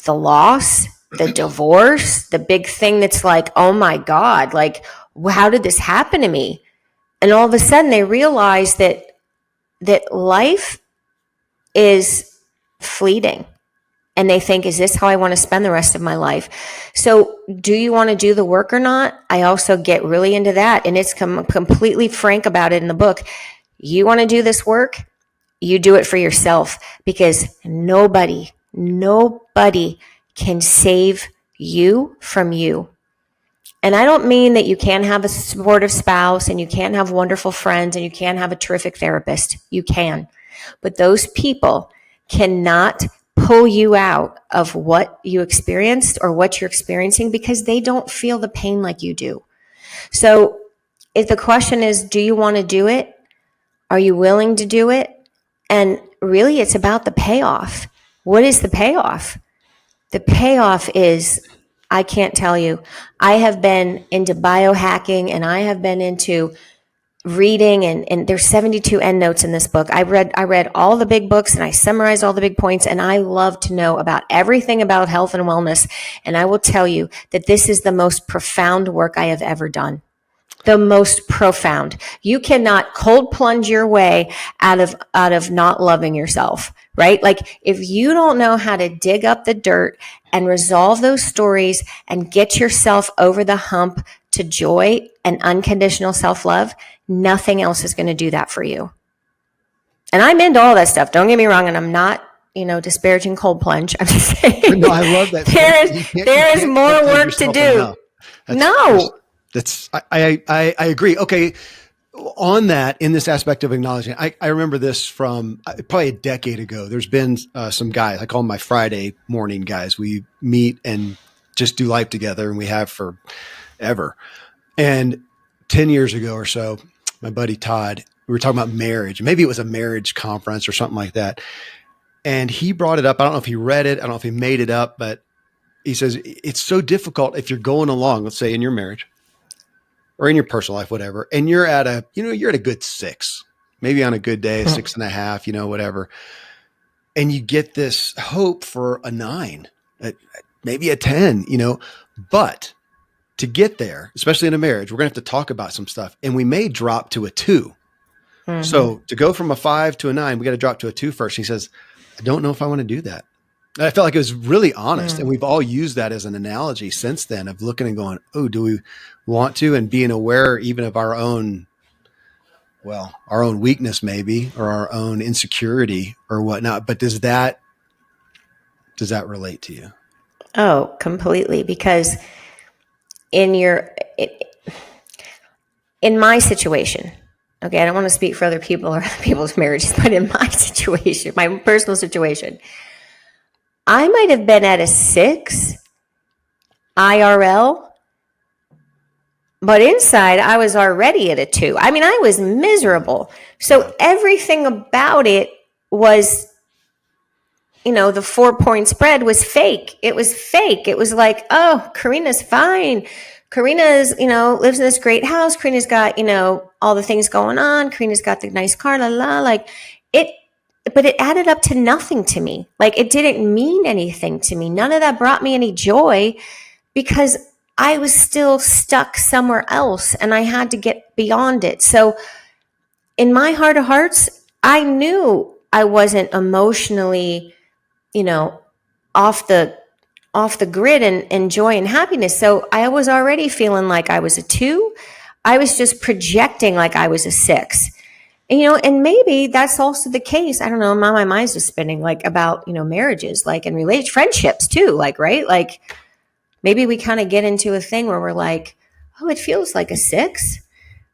the loss, the divorce, the big thing that's like, oh my God, like, how did this happen to me? And all of a sudden they realize that life is fleeting. And they think, is this how I want to spend the rest of my life? So do you want to do the work or not? I also get really into that. And it's completely frank about it in the book. You want to do this work? You do it for yourself, because nobody can save you from you. And I don't mean that you can't have a supportive spouse and you can't have wonderful friends and you can't have a terrific therapist. You can. But those people cannot pull you out of what you experienced or what you're experiencing, because they don't feel the pain like you do. So if the question is, do you want to do it? Are you willing to do it? And really, it's about the payoff. What is the payoff? The payoff is, I can't tell you. I have been into biohacking and I have been into reading, and there's 72 endnotes in this book. I read all the big books and I summarized all the big points, and I love to know about everything about health and wellness. And I will tell you that this is the most profound work I have ever done. The most profound. You cannot cold plunge your way out of not loving yourself, right? Like, if you don't know how to dig up the dirt and resolve those stories and get yourself over the hump to joy and unconditional self-love, nothing else is going to do that for you. And I'm into all that stuff. Don't get me wrong. And I'm not, disparaging cold plunge. I'm just saying. No, I love that. There is more work to do. I agree. Okay. On that, in this aspect of acknowledging, I remember this from probably a decade ago. There's been some guys, I call them my Friday morning guys. We meet and just do life together, and we have forever. And 10 years ago or so, my buddy Todd, we were talking about marriage. Maybe it was a marriage conference or something like that. And he brought it up. I don't know if he read it. I don't know if he made it up, but he says, it's so difficult if you're going along, let's say in your marriage or in your personal life, whatever. And you're at a good 6, maybe on a good day, 6.5, whatever. And you get this hope for a 9, maybe a 10, but to get there, especially in a marriage, we're going to have to talk about some stuff, and we may drop to a 2. Mm-hmm. So to go from a 5 to a 9, we got to drop to a 2 first. He says, I don't know if I want to do that. And I felt like it was really honest. And we've all used that as an analogy since then, of looking and going, oh, do we want to? And being aware even of our own well, our own weakness maybe, or our own insecurity or whatnot. But does that relate to you? Oh, completely. Because in my situation, okay, I don't want to speak for other people or other people's marriages, but in my situation, my personal situation, I might have been at a 6 IRL, but inside I was already at a 2. I mean, I was miserable. So everything about it was, the 4-point spread was fake. It was fake. It was like, oh, Karina's fine. Karina's, lives in this great house. Karina's got, all the things going on. Karina's got the nice car, like it, but it added up to nothing to me. Like, it didn't mean anything to me. None of that brought me any joy because I was still stuck somewhere else and I had to get beyond it. So in my heart of hearts, I knew I wasn't emotionally, off the grid and joy and happiness. So I was already feeling like I was a 2. I was just projecting like I was a 6. And maybe that's also the case. I don't know. My mind's just spinning like about, marriages, like, and relate friendships too. Like, right. Like, maybe we kind of get into a thing where we're like, oh, it feels like a 6,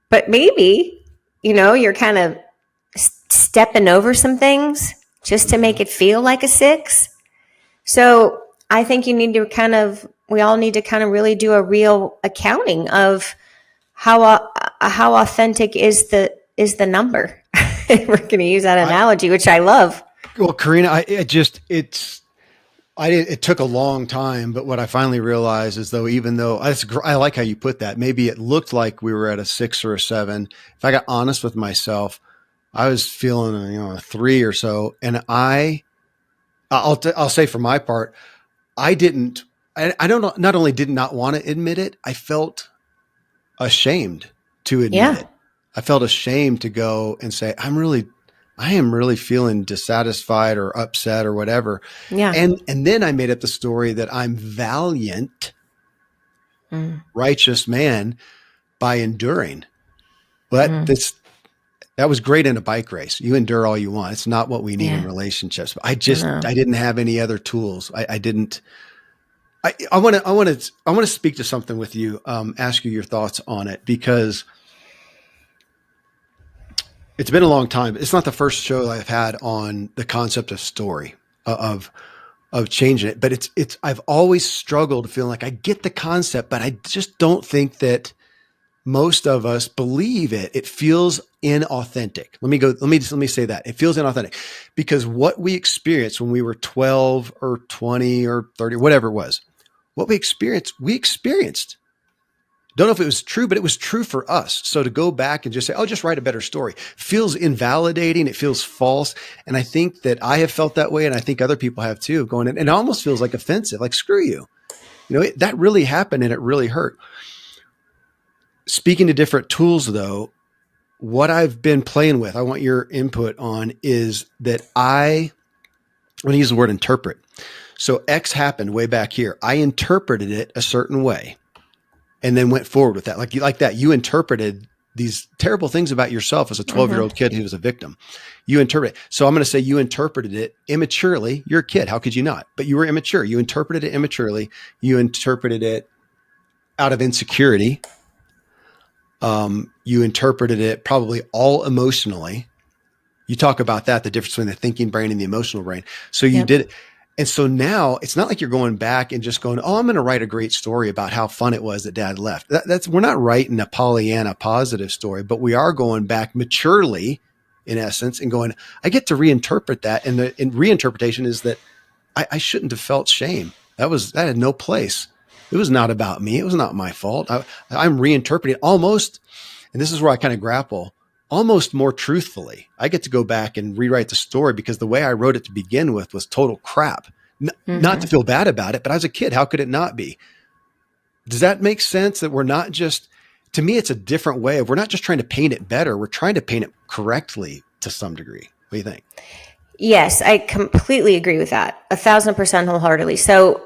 but maybe, you're kind of stepping over some things just to make it feel like a 6. So I think we all need to kind of really do a real accounting of how authentic is the number. We're going to use that analogy, which I love. Well, Karina, it took a long time, but what I finally realized is even though I like how you put that, maybe it looked like we were at a 6 or a 7. If I got honest with myself, I was feeling, a 3 or so. And I'll say for my part, I don't know, not only did not want to admit it, I felt ashamed to admit it. I felt ashamed to go and say, I am really feeling dissatisfied or upset or whatever. Yeah. And then I made up the story that I'm valiant, righteous man by enduring. But that was great in a bike race. You endure all you want. It's not what we need in relationships. But I didn't have any other tools. I want to speak to something with you, ask you your thoughts on it, because it's been a long time. It's not the first show I've had on the concept of story, of changing it, but I've always struggled feeling like I get the concept, but I just don't think that most of us believe it. It feels inauthentic. Let me say that. It feels inauthentic because what we experienced when we were 12 or 20 or 30, whatever it was, what we experienced. Don't know if it was true, but it was true for us. So to go back and just say, oh, just write a better story feels invalidating. It feels false. And I think that I have felt that way. And I think other people have too, going in. And it almost feels like offensive, like, screw you. That really happened and it really hurt. Speaking to different tools though, what I've been playing with, I want your input on, is that I'm going to use the word interpret. So X happened way back here. I interpreted it a certain way and then went forward with that. Like that, you interpreted these terrible things about yourself as a 12-year-old kid who was a victim. You interpret it. So I'm going to say you interpreted it immaturely. You're a kid. How could you not? But you were immature. You interpreted it immaturely. You interpreted it out of insecurity. You interpreted it probably all emotionally. You talk about that, the difference between the thinking brain and the emotional brain. So you did it. And so now it's not like you're going back and just going, oh, I'm going to write a great story about how fun it was that dad left. We're not writing a Pollyanna positive story, but we are going back maturely in essence and going, I get to reinterpret that. And the reinterpretation is that I shouldn't have felt shame. That had no place. It was not about me. It was not my fault. I'm reinterpreting almost, and this is where I kind of grapple, almost more truthfully. I get to go back and rewrite the story because the way I wrote it to begin with was total crap. Not to feel bad about it, but I was a kid. How could it not be? Does that make sense? That we're not just, to me, it's a different way of, we're not just trying to paint it better. We're trying to paint it correctly to some degree. What do you think? Yes, I completely agree with that. 1,000% wholeheartedly. So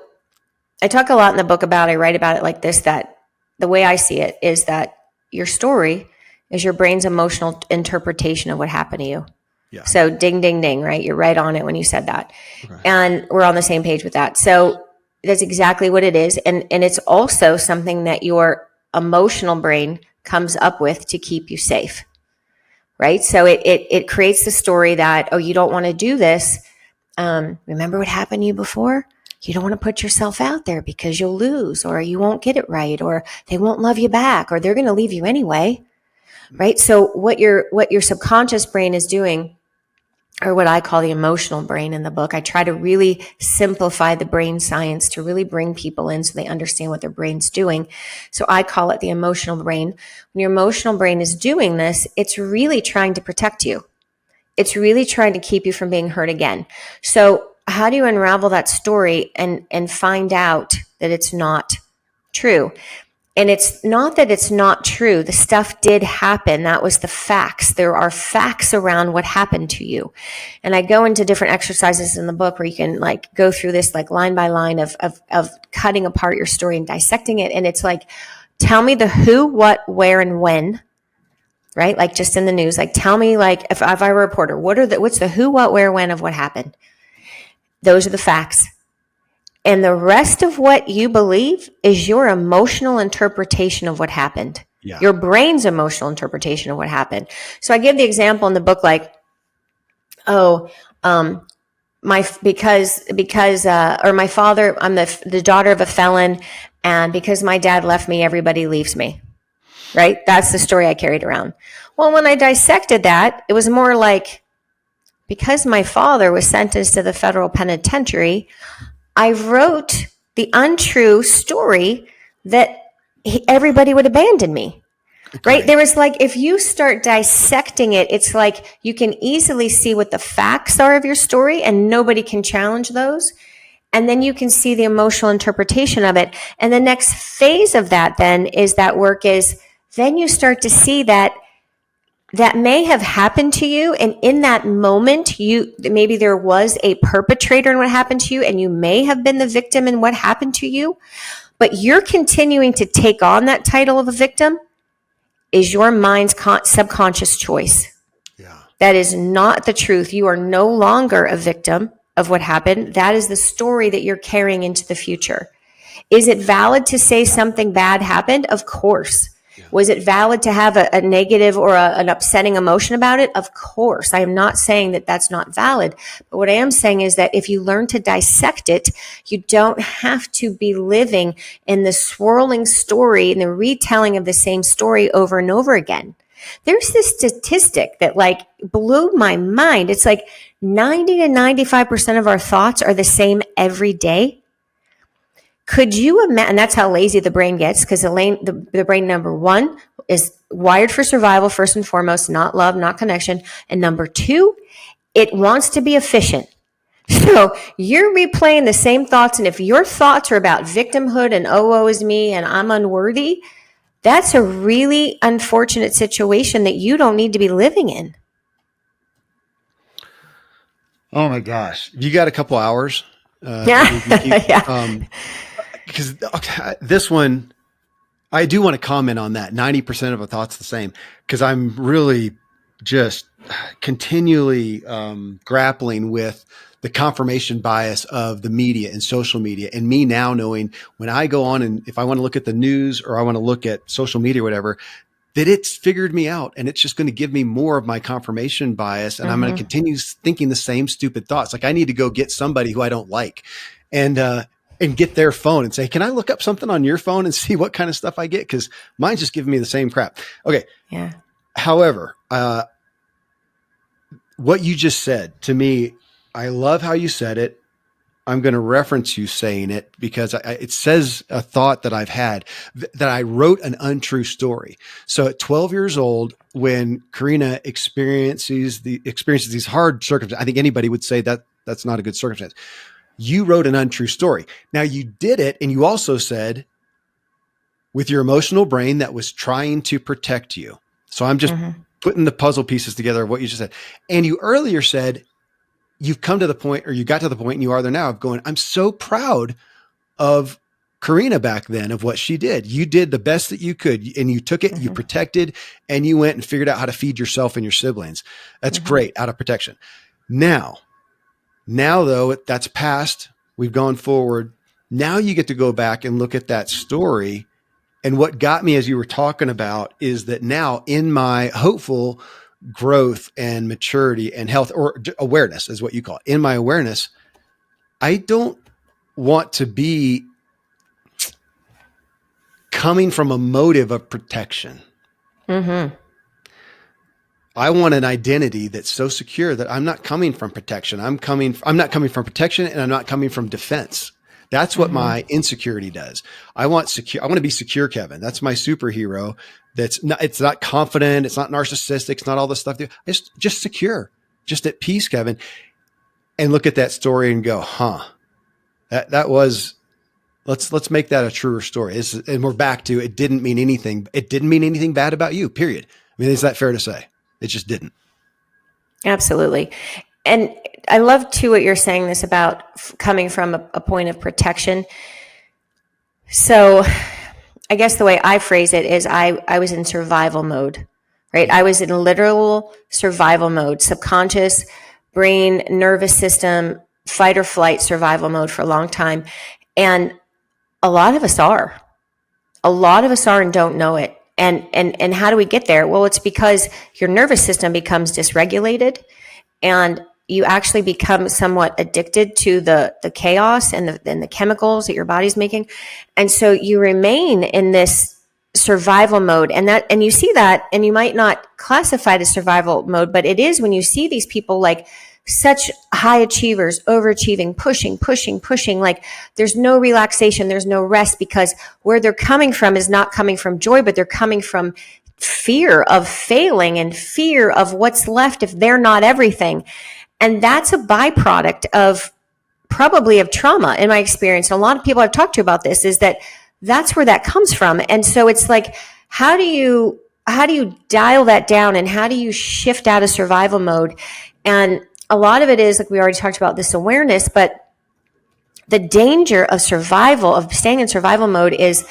I talk a lot in the book I write about it like this, that the way I see it is that your story is your brain's emotional interpretation of what happened to you. Yeah. So ding, ding, ding, right? You're right on it when you said that. Okay. And we're on the same page with that. So that's exactly what it is. And it's also something that your emotional brain comes up with to keep you safe, right? So it creates the story that, oh, you don't want to do this. Remember what happened to you before? You don't want to put yourself out there because you'll lose, or you won't get it right, or they won't love you back, or they're going to leave you anyway, right? So what your subconscious brain is doing, or what I call the emotional brain in the book, I try to really simplify the brain science to really bring people in so they understand what their brain's doing. So I call it the emotional brain. When your emotional brain is doing this, it's really trying to protect you. It's really trying to keep you from being hurt again. So how do you unravel that story and find out that it's not true? And it's not that it's not true. The stuff did happen. That was the facts. There are facts around what happened to you. And I go into different exercises in the book where you can like go through this like line by line of cutting apart your story and dissecting it. And it's like, tell me the who, what, where, and when. Right? Like just in the news, like tell me, like if I were a reporter, what's the who, what, where, when of what happened? Those are the facts. And the rest of what you believe is your emotional interpretation of what happened. Yeah. Your brain's emotional interpretation of what happened. So I give the example in the book, like, my father, I'm the daughter of a felon, and because my dad left me, everybody leaves me. Right? That's the story I carried around. Well, when I dissected that, it was more like, because my father was sentenced to the federal penitentiary, I wrote the untrue story that everybody would abandon me. Okay. Right? There was like, if you start dissecting it, it's like you can easily see what the facts are of your story and nobody can challenge those. And then you can see the emotional interpretation of it. And the next phase of that then is that work is, then you start to see that may have happened to you. And in that moment, maybe there was a perpetrator in what happened to you, and you may have been the victim in what happened to you, but you're continuing to take on that title of a victim is your mind's subconscious choice. Yeah. That is not the truth. You are no longer a victim of what happened. That is the story that you're carrying into the future. Is it valid to say something bad happened? Of course. Yeah. Was it valid to have a negative or an upsetting emotion about it? Of course. I am not saying that that's not valid. But what I am saying is that if you learn to dissect it, you don't have to be living in the swirling story and the retelling of the same story over and over again. There's this statistic that like blew my mind. It's like 90 to 95% of our thoughts are the same every day. Could you imagine? And that's how lazy the brain gets, because the brain, number one, is wired for survival, first and foremost, not love, not connection. And number two, it wants to be efficient. So you're replaying the same thoughts. And if your thoughts are about victimhood and oh, woe is me and I'm unworthy, that's a really unfortunate situation that you don't need to be living in. Oh my gosh. You got a couple hours? Yeah. Because this one, I do want to comment on that. 90% of a thought's the same, because I'm really just continually grappling with the confirmation bias of the media and social media, and me now knowing when I go on and if I want to look at the news or I want to look at social media or whatever, that it's figured me out and it's just going to give me more of my confirmation bias. And I'm going to continue thinking the same stupid thoughts. Like I need to go get somebody who I don't like and get their phone and say, can I look up something on your phone and see what kind of stuff I get? Cause mine's just giving me the same crap. Okay. Yeah. However, what you just said to me, I love how you said it. I'm going to reference you saying it because it says a thought that I've had that I wrote an untrue story. So at 12 years old, when Karena experiences these hard circumstances, I think anybody would say that that's not a good circumstance. You wrote an untrue story. Now you did it. And you also said with your emotional brain that was trying to protect you. So I'm just putting the puzzle pieces together of what you just said. And you earlier said, you've come to the point, or you got to the point and you are there now of going, I'm so proud of Karena back then of what she did. You did the best that you could, and you took it, you protected, and you went and figured out how to feed yourself and your siblings. That's great, out of protection. Now though, that's past. We've gone forward. Now you get to go back and look at that story. And what got me as you were talking about is that now in my hopeful growth and maturity and health, or awareness is what you call it, in my awareness, I don't want to be coming from a motive of protection. I want an identity that's so secure that I'm not coming from protection. I'm not coming from protection, and I'm not coming from defense. That's what my insecurity does. I want to be secure, Kevin. That's my superhero. It's not confident. It's not narcissistic. It's not all this stuff. It's just secure, just at peace, Kevin. And look at that story and go, that was, let's make that a truer story. And we're back to, it didn't mean anything. It didn't mean anything bad about you, period. I mean, is that fair to say? It just didn't. Absolutely. And I love too what you're saying this about coming from a point of protection. So I guess the way I phrase it is I was in survival mode, right? I was in literal survival mode, subconscious brain, nervous system, fight or flight survival mode for a long time. And a lot of us are and don't know it. And how do we get there? Well, it's because your nervous system becomes dysregulated, and you actually become somewhat addicted to the chaos and the chemicals that your body's making. And so you remain in this survival mode, and you see that, and you might not classify it as survival mode, but it is when you see these people like such high achievers, overachieving, pushing, like there's no relaxation, there's no rest, because where they're coming from is not coming from joy, but they're coming from fear of failing and fear of what's left if they're not everything. And that's a byproduct of probably of trauma in my experience. And a lot of people I've talked to about this is that that's where that comes from. And so it's like, how do you dial that down, and how do you shift out of survival mode? And a lot of it is, like we already talked about, this awareness, but the danger of survival, of staying in survival mode, is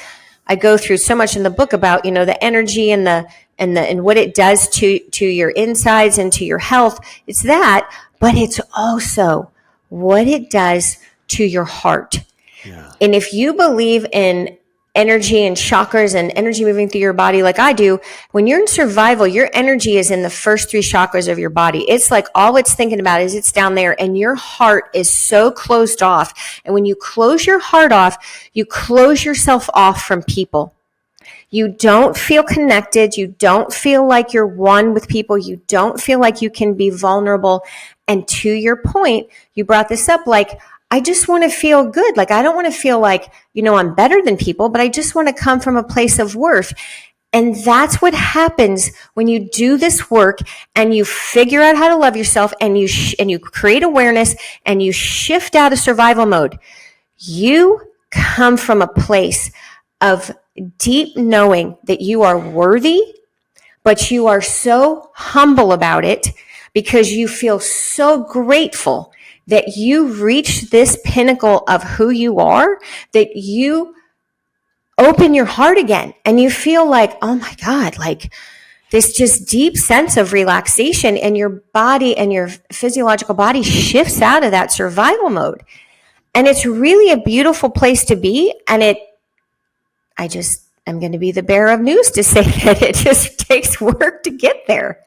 I go through so much in the book about, the energy and what it does to your insides and to your health. It's that, but it's also what it does to your heart. Yeah. And if you believe in energy and chakras and energy moving through your body like I do, when you're in survival, your energy is in the first 3 chakras of your body. It's like all it's thinking about is it's down there, and your heart is so closed off. And when you close your heart off, you close yourself off from people. You don't feel connected. You don't feel like you're one with people. You don't feel like you can be vulnerable. And to your point, you brought this up, like, I just want to feel good. Like, I don't want to feel like, I'm better than people, but I just want to come from a place of worth. And that's what happens when you do this work and you figure out how to love yourself, and you create awareness, and you shift out of survival mode. You come from a place of deep knowing that you are worthy, but you are so humble about it because you feel so grateful that you reach this pinnacle of who you are, that you open your heart again, and you feel like, oh my God, like this just deep sense of relaxation, and your body and your physiological body shifts out of that survival mode. And it's really a beautiful place to be. And I'm going to be the bearer of news to say that it just takes work to get there.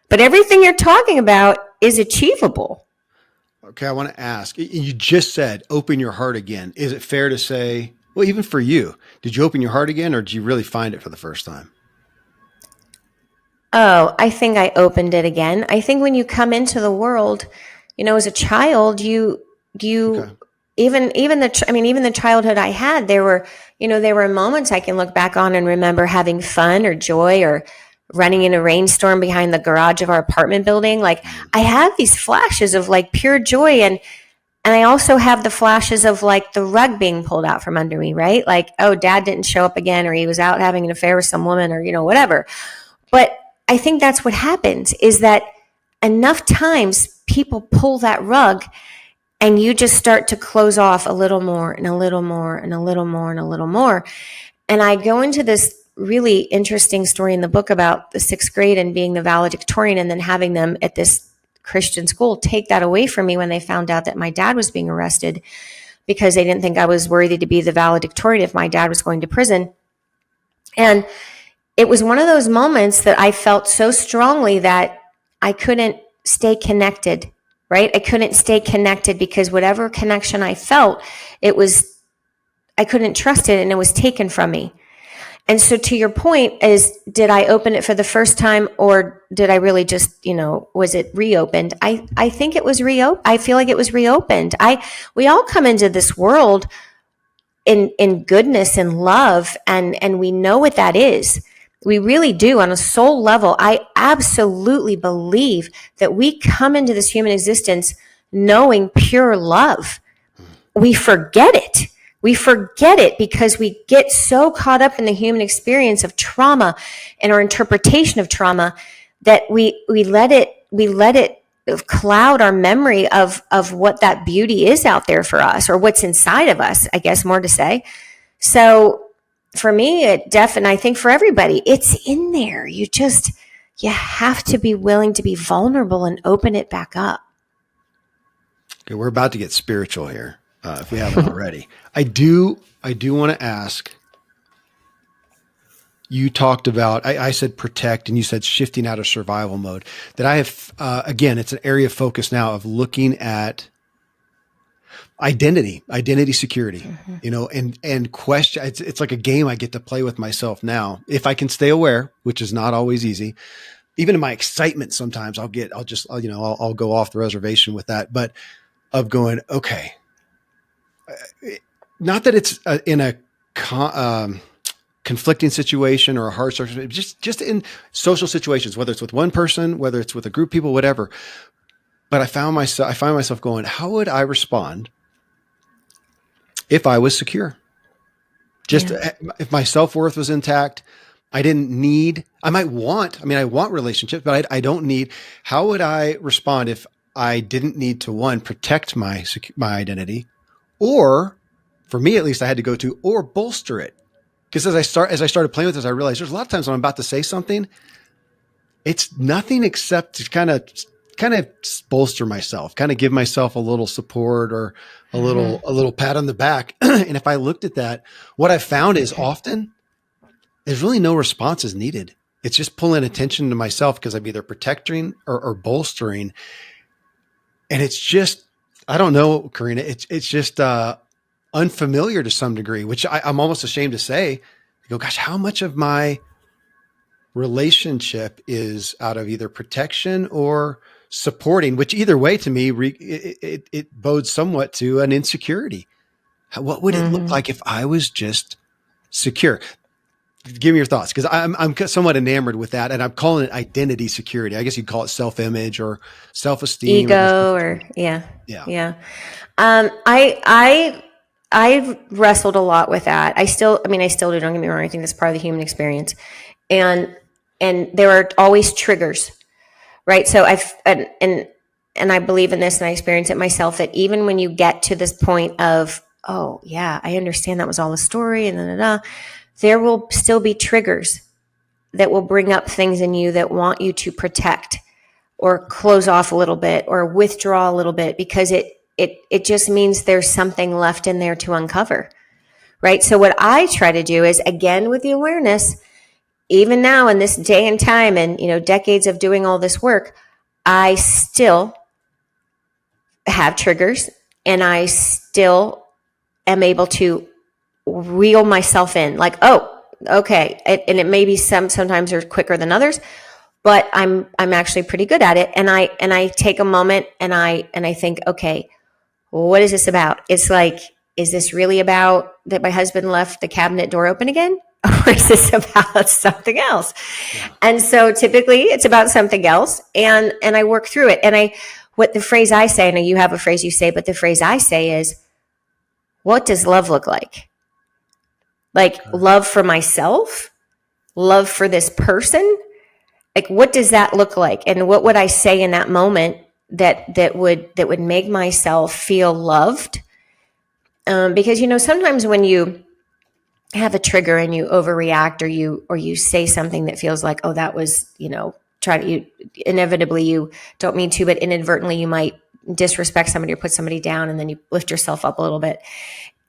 But everything you're talking about is achievable. Okay, I want to ask, you just said, open your heart again. Is it fair to say, well, even for you, did you open your heart again, or did you really find it for the first time? Oh, I think I opened it again. I think when you come into the world, as a child, you okay. even the childhood I had, there were moments I can look back on and remember having fun or joy, or running in a rainstorm behind the garage of our apartment building. Like, I have these flashes of like pure joy. And I also have the flashes of like the rug being pulled out from under me, right? Like, oh, dad didn't show up again, or he was out having an affair with some woman, or, whatever. But I think that's what happens, is that enough times people pull that rug, And you just start to close off a little more and a little more and a little more and a little more. And I go into this really interesting story in the book about the 6th grade and being the valedictorian, and then having them at this Christian school take that away from me when they found out that my dad was being arrested, because they didn't think I was worthy to be the valedictorian if my dad was going to prison. And it was one of those moments that I felt so strongly that I couldn't stay connected, right? I couldn't stay connected because whatever connection I felt, I couldn't trust it, and it was taken from me. And so to your point is, did I open it for the first time, or did I really just, was it reopened? I think it was reopened. I feel like it was reopened. We all come into this world in goodness and love, and we know what that is. We really do. On a soul level, I absolutely believe that we come into this human existence knowing pure love. We forget it. We forget it because we get so caught up in the human experience of trauma and our interpretation of trauma that we let it cloud our memory of what that beauty is out there for us, or what's inside of us, I guess more to say. So for me, and I think for everybody, it's in there. You have to be willing to be vulnerable and open it back up. Okay, we're about to get spiritual here. If we haven't already. I do want to ask, you talked about, I said protect, and you said shifting out of survival mode. That I have, again, it's an area of focus now of looking at identity security, and question. It's like a game I get to play with myself now. If I can stay aware, which is not always easy. Even in my excitement, sometimes I'll go off the reservation with that, but of going, okay, not that it's in a conflicting situation or a hard situation, just in social situations, whether it's with one person, whether it's with a group of people, whatever. But I find myself going, how would I respond if I was secure? If my self-worth was intact, I want relationships, but I don't need. How would I respond if I didn't need to, one, protect my identity, or for me, at least, I had to go to, or bolster it? Because as I started playing with this, I realized there's a lot of times when I'm about to say something, it's nothing except to kind of bolster myself, kind of give myself a little support or a little pat on the back. And if I looked at that, what I found is often there's really no responses needed. It's just pulling attention to myself because I'm either protecting or bolstering. And it's just, I don't know, Karena, it's just unfamiliar to some degree, which I'm almost ashamed to say. I go, gosh, how much of my relationship is out of either protection or supporting, which either way to me, it bodes somewhat to an insecurity. What would it look like if I was just secure? Give me your thoughts, because I'm somewhat enamored with that, and I'm calling it identity security. I guess you'd call it self-image or self-esteem, ego, yeah. I've wrestled a lot with that. I still do. Don't get me wrong. I think that's part of the human experience, and there are always triggers, right? So and I believe in this, and I experience it myself, that even when you get to this point of, oh yeah, I understand that was all a story, and there will still be triggers that will bring up things in you that want you to protect or close off a little bit or withdraw a little bit, because it just means there's something left in there to uncover, right? So what I try to do is, again, with the awareness, even now in this day and time and, decades of doing all this work, I still have triggers, and I still am able to reel myself in, like, oh, okay. And it may be sometimes they're quicker than others, but I'm actually pretty good at it. And I take a moment and I think, okay, what is this about? It's like, is this really about that my husband left the cabinet door open again? Or is this about something else? Yeah. And so typically it's about something else. And I work through it. And what the phrase I say, I know you have a phrase you say, but the phrase I say is, what does love look like? Like love for myself, love for this person. Like, what does that look like? And what would I say in that moment that would make myself feel loved. Because, sometimes when you have a trigger and you overreact, or you say something that feels like, oh, that was, inevitably you don't mean to, but inadvertently you might disrespect somebody or put somebody down, and then you lift yourself up a little bit.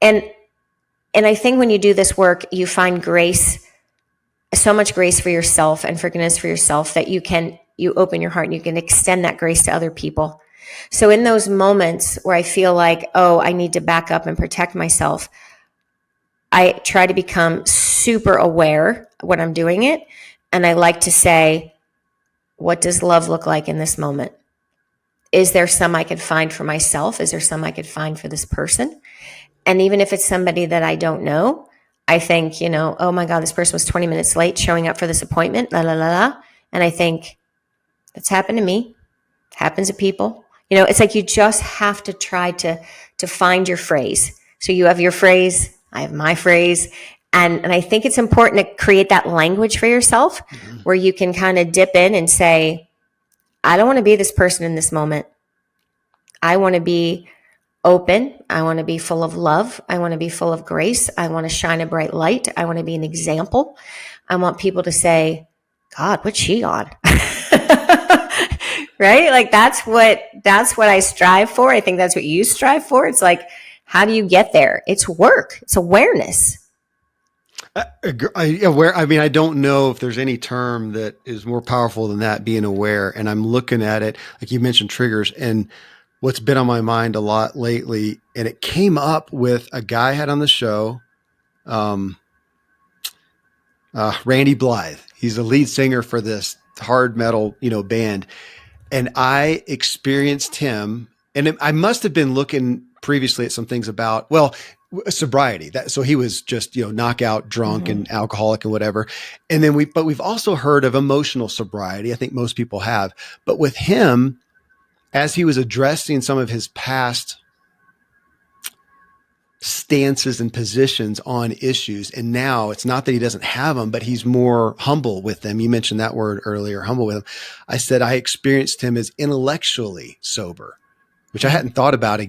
And I think when you do this work, you find grace, so much grace for yourself and forgiveness for yourself, that you open your heart and you can extend that grace to other people. So in those moments where I feel like, oh, I need to back up and protect myself, I try to become super aware when I'm doing it. And I like to say, what does love look like in this moment? Is there some I could find for myself? Is there some I could find for this person? And even if it's somebody that I don't know, I think, oh my God, this person was 20 minutes late showing up for this appointment, la, la, la, la. And I think, that's happened to me. It happens to people. It's like you just have to try to find your phrase. So you have your phrase, I have my phrase. And I think it's important to create that language for yourself where you can kind of dip in and say, I don't want to be this person in this moment. I want to be open. I want to be full of love. I want to be full of grace. I want to shine a bright light. I want to be an example. I want people to say, God, what's she on? Right? Like that's what I strive for. I think that's what you strive for. It's like, how do you get there? It's work. It's awareness. I don't know if there's any term that is more powerful than that, being aware. And I'm looking at it, like you mentioned, triggers, and what's been on my mind a lot lately. And it came up with a guy I had on the show, Randy Blythe. He's the lead singer for this hard metal, band. And I experienced him, and I must have been looking previously at some things about, sobriety. So he was just, knockout drunk and alcoholic and whatever. And then but we've also heard of emotional sobriety. I think most people have, but with him, as he was addressing some of his past stances and positions on issues, and now it's not that he doesn't have them, but he's more humble with them. You mentioned that word earlier, humble with them. I said, I experienced him as intellectually sober, which I hadn't thought about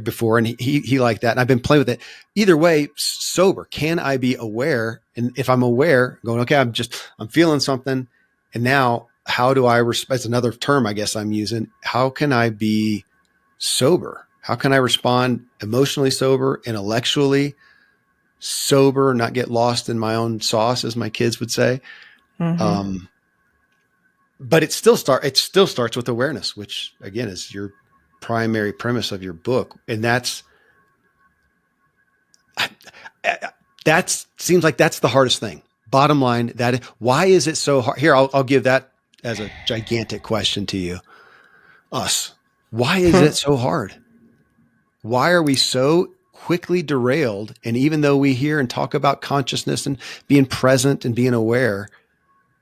before. And he liked that. And I've been playing with it. Either way, sober. Can I be aware? And if I'm aware, going, okay, I'm feeling something. And now how do I respond? It's another term I guess I'm using. How can I be sober? How can I respond emotionally sober, intellectually sober, not get lost in my own sauce, as my kids would say? But it still starts with awareness, which again is your primary premise of your book. And that seems like that's the hardest thing. Bottom line, why is it so hard? Here, I'll give that as a gigantic question to you. Why is it so hard? Why are we so quickly derailed? And even though we hear and talk about consciousness and being present and being aware,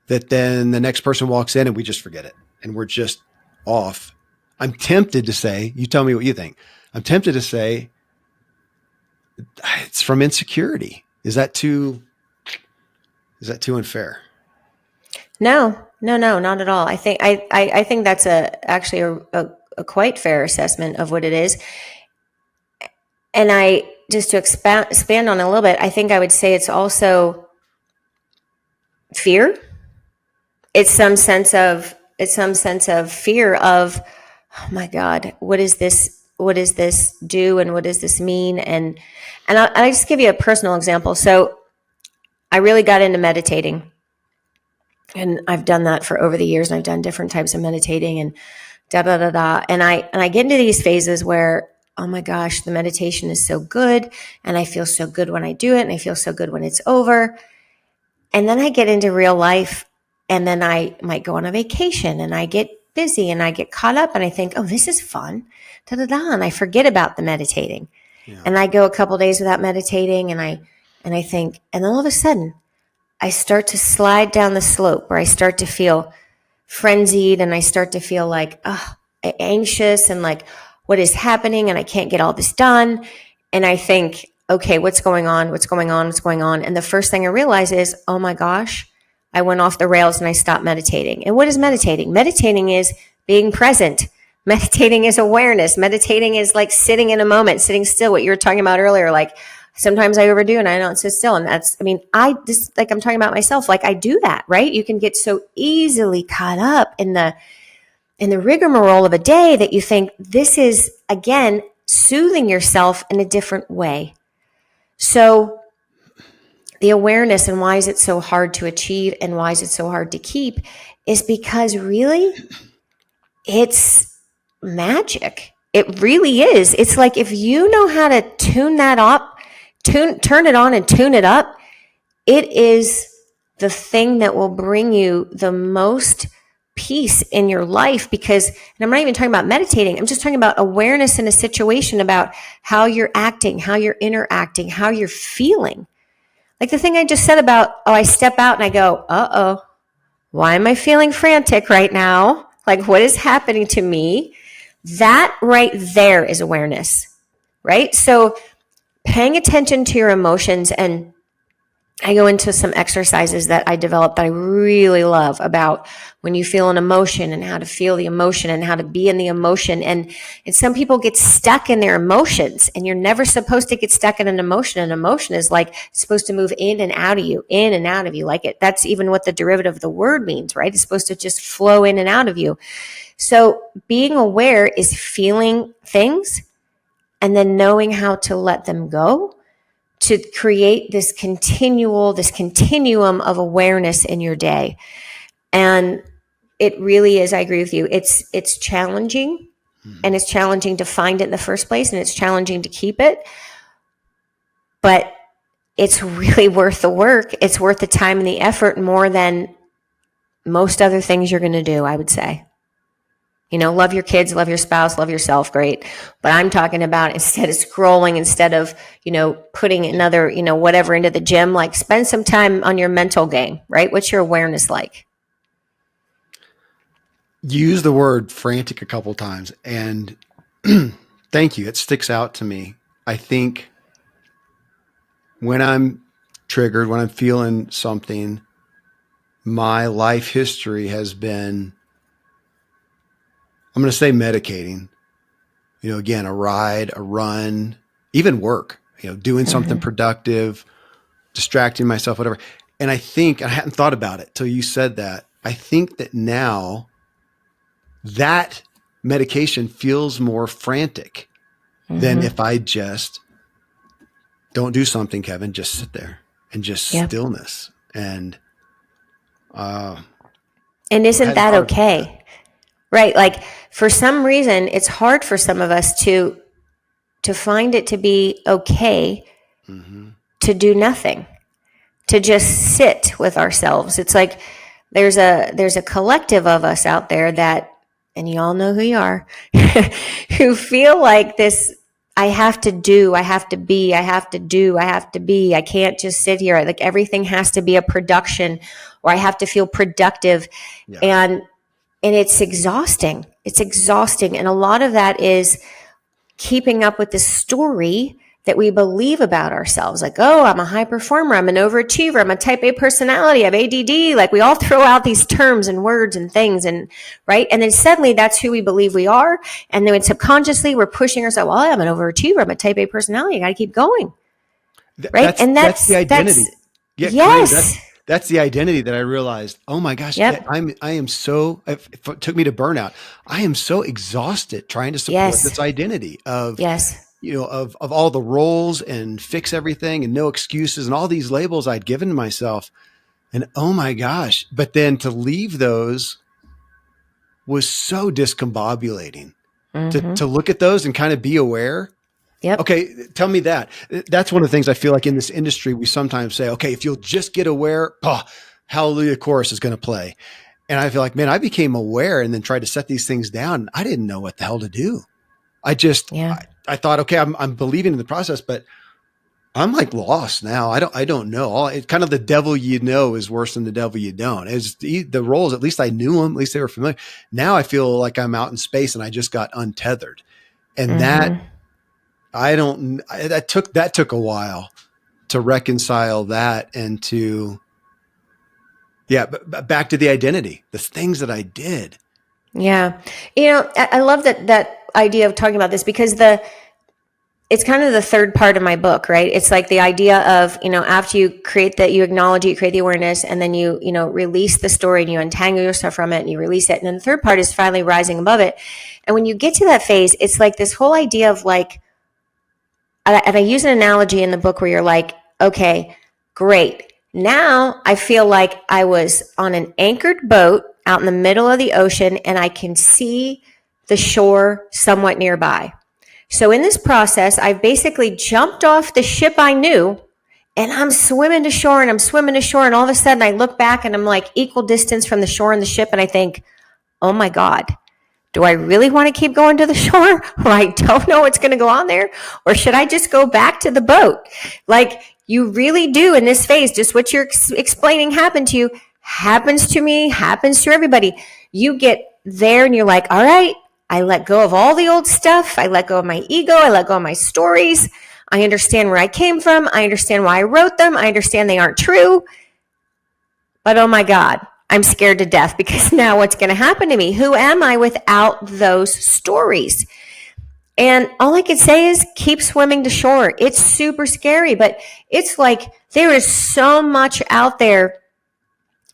that then the next person walks in and we just forget it and we're just off. I'm tempted to say, you tell me what you think. I'm tempted to say it's from insecurity. Is that too unfair? No, not at all. I think that's actually a quite fair assessment of what it is. And just to expand on it a little bit, I think I would say it's also fear. It's some sense of fear of, oh my God, what is this? What does this do? And what does this mean? And I'll just give you a personal example. So I really got into meditating, and I've done that for over the years, and I've done different types of meditating and and I get into these phases where, oh my gosh, the meditation is so good, and I feel so good when I do it, and I feel so good when it's over. And then I get into real life, and then I might go on a vacation, and I get busy, and I get caught up, and I think, oh, this is fun, and I forget about the meditating. Yeah. And I go a couple days without meditating, and I think, and then all of a sudden, I start to slide down the slope where I start to feel frenzied, and I start to feel like anxious and like, what is happening? And I can't get all this done. And I think, okay, what's going on? And the first thing I realize is, oh my gosh, I went off the rails and I stopped meditating. And what is meditating? Meditating is being present, Meditating is awareness. Meditating is like sitting in a moment, sitting still, what you were talking about earlier. Like sometimes I overdo and I don't sit still. And that's, I mean, I just, like I'm talking about myself, like I do that, right? You can get so easily caught up in the rigmarole of a day that you think this is, again, soothing yourself in a different way. So the awareness, and why is it so hard to achieve and why is it so hard to keep, is because really it's magic. It really is. It's like if you know how to tune that up, turn it on and tune it up, it is the thing that will bring you the most peace in your life. Because, and I'm not even talking about meditating, I'm just talking about awareness in a situation, about how you're acting, how you're interacting, how you're feeling. Like the thing I just said about, oh, I step out and I go, uh-oh, why am I feeling frantic right now? Like, what is happening to me? That right there is awareness, right? So paying attention to your emotions, and I go into some exercises that I developed that I really love about when you feel an emotion and how to feel the emotion and how to be in the emotion. And some people get stuck in their emotions, and you're never supposed to get stuck in an emotion. An emotion is like supposed to move in and out of you, in and out of you. Like it, that's even what the derivative of the word means, right? It's supposed to just flow in and out of you. So being aware is feeling things and then knowing how to let them go, to create this continuum of awareness in your day. And it really is, I agree with you. It's challenging, and it's challenging to find it in the first place, and it's challenging to keep it. But it's really worth the work. It's worth the time and the effort more than most other things you're going to do, I would say. You know, love your kids, love your spouse, love yourself, great. But I'm talking about, instead of scrolling, instead of, putting another, whatever into the gym, like spend some time on your mental game, right? What's your awareness like? You use the word frantic a couple times, and thank you. It sticks out to me. I think when I'm triggered, when I'm feeling something, my life history has been, I'm going to say, medicating. Again, a ride, a run, even work, doing something productive, distracting myself, whatever. And I think, I hadn't thought about it till you said that. I think that now that medication feels more frantic than if I just don't do something, Kevin, just sit there and just stillness. And isn't that okay? Right. Like for some reason, it's hard for some of us to find it to be okay to do nothing, to just sit with ourselves. It's like there's a collective of us out there that, and you all know who you are, who feel like this, I have to do, I have to be, I have to do, I have to be. I can't just sit here. Like everything has to be a production, or I have to feel productive. Yeah. And it's exhausting. It's exhausting. And a lot of that is keeping up with this story that we believe about ourselves. Like, oh, I'm a high performer. I'm an overachiever. I'm a type A personality. I have ADD. Like we all throw out these terms and words and things, and right. And then suddenly that's who we believe we are. And then subconsciously we're pushing ourselves. Well, I'm an overachiever. I'm a type A personality. I got to keep going. Right. That's the identity. Yes. That's the identity that I realized. Oh my gosh, I am so, it took me to burnout. I am so exhausted trying to support this identity of, of all the roles and fix everything and no excuses and all these labels I'd given to myself. And oh my gosh, but then to leave those was so discombobulating. To look at those and kind of be aware. Yep. Okay, tell me that. That's one of the things I feel like in this industry, we sometimes say, okay, if you'll just get aware, Hallelujah Chorus is going to play. And I feel like, man, I became aware and then tried to set these things down. I didn't know what the hell to do. I just, I thought, okay, I'm believing in the process, but I'm like lost now. I don't know. It's kind of the devil you know is worse than the devil you don't. As the roles, at least I knew them, at least they were familiar. Now I feel like I'm out in space and I just got untethered. And that took a while to reconcile that and to, but back to the identity, the things that I did. Yeah. I love that idea of talking about this, because it's kind of the third part of my book, right? It's like the idea of, after you you acknowledge it, you create the awareness, and then you release the story and you untangle yourself from it and you release it. And then the third part is finally rising above it. And when you get to that phase, it's like this whole idea of like, and I use an analogy in the book where you're like, okay, great. Now I feel like I was on an anchored boat out in the middle of the ocean and I can see the shore somewhat nearby. So in this process, I've basically jumped off the ship I knew and I'm swimming to shore and I'm swimming to shore. And all of a sudden I look back and I'm like equal distance from the shore and the ship. And I think, oh my God, do I really want to keep going to the shore? Or I don't know what's going to go on there? Or should I just go back to the boat? Like you really do in this phase, just what you're explaining happened to you, happens to me, happens to everybody. You get there and you're like, all right, I let go of all the old stuff. I let go of my ego. I let go of my stories. I understand where I came from. I understand why I wrote them. I understand they aren't true. But oh my God, I'm scared to death because now what's going to happen to me? Who am I without those stories? And all I could say is keep swimming to shore. It's super scary, but it's like there is so much out there.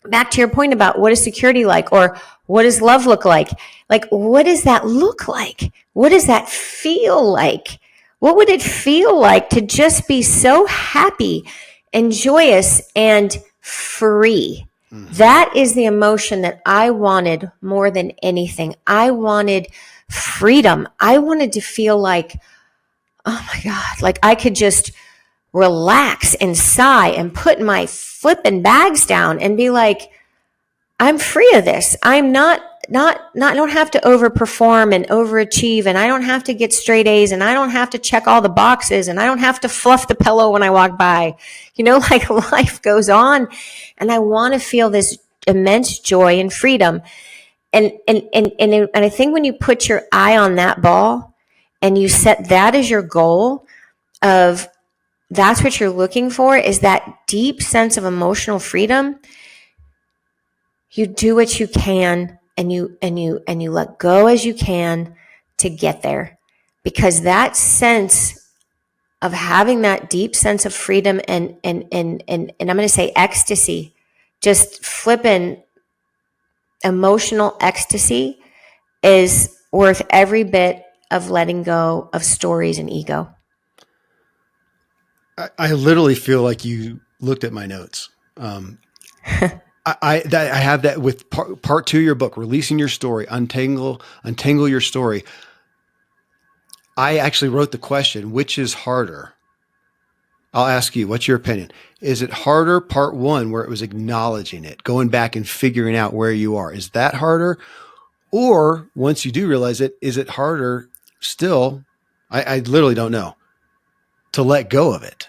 Back to your point about what is security like, or what does love look like? Like, what does that look like? What does that feel like? What would it feel like to just be so happy and joyous and free? That is the emotion that I wanted more than anything. I wanted freedom. I wanted to feel like, oh my God, like I could just relax and sigh and put my flipping bags down and be like, I'm free of this. I'm not, I don't have to overperform and overachieve, and I don't have to get straight A's, and I don't have to check all the boxes, and I don't have to fluff the pillow when I walk by. Like life goes on, and I want to feel this immense joy and freedom. And I think when you put your eye on that ball and you set that as your goal of that's what you're looking for, is that deep sense of emotional freedom, you do what you can and you let go as you can to get there. Because that sense of having that deep sense of freedom and I'm going to say ecstasy, just flipping emotional ecstasy, is worth every bit of letting go of stories and ego. I literally feel like you looked at my notes. I have that with part 2 of your book, releasing your story, untangle your story. I actually wrote the question, which is harder? I'll ask you, what's your opinion? Is it harder, part 1, where it was acknowledging it, going back and figuring out where you are? Is that harder? Or once you do realize it, is it harder still? I literally don't know. To let go of it.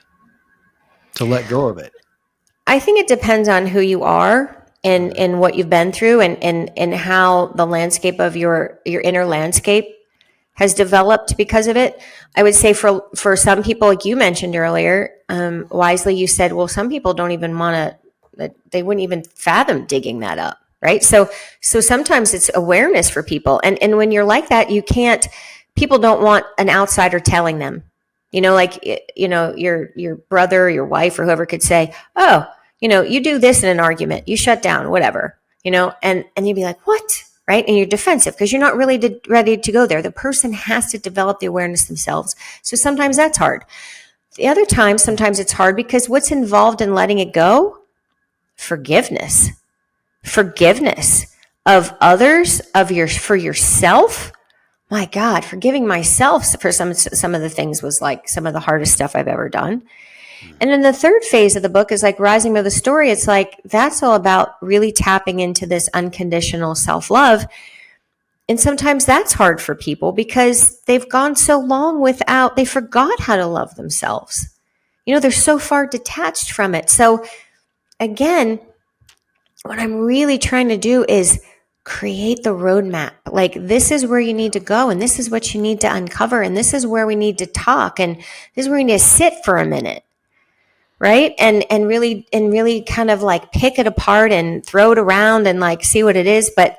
I think it depends on who you are and what you've been through and how the landscape of your inner landscape has developed because of it. I would say for some people, like you mentioned earlier, wisely, you said, well, some people don't even want to, they wouldn't even fathom digging that up. Right. So sometimes it's awareness for people. And when you're like that, people don't want an outsider telling them, like, your brother, or your wife, or whoever could say, oh, you do this in an argument, you shut down, whatever, and you'd be like, what? Right? And you're defensive because you're not really ready to go there. The person has to develop the awareness themselves. So sometimes that's hard. The other time, sometimes it's hard because what's involved in letting it go? Forgiveness of others, for yourself. My God, forgiving myself for some of the things was like some of the hardest stuff I've ever done. And then the third phase of the book is like rising to the story. It's like, that's all about really tapping into this unconditional self-love. And sometimes that's hard for people because they've gone so long they forgot how to love themselves. They're so far detached from it. So again, what I'm really trying to do is create the roadmap. Like, this is where you need to go, and this is what you need to uncover, and this is where we need to talk, and this is where we need to sit for a minute, right? And really kind of like pick it apart and throw it around and like see what it is. But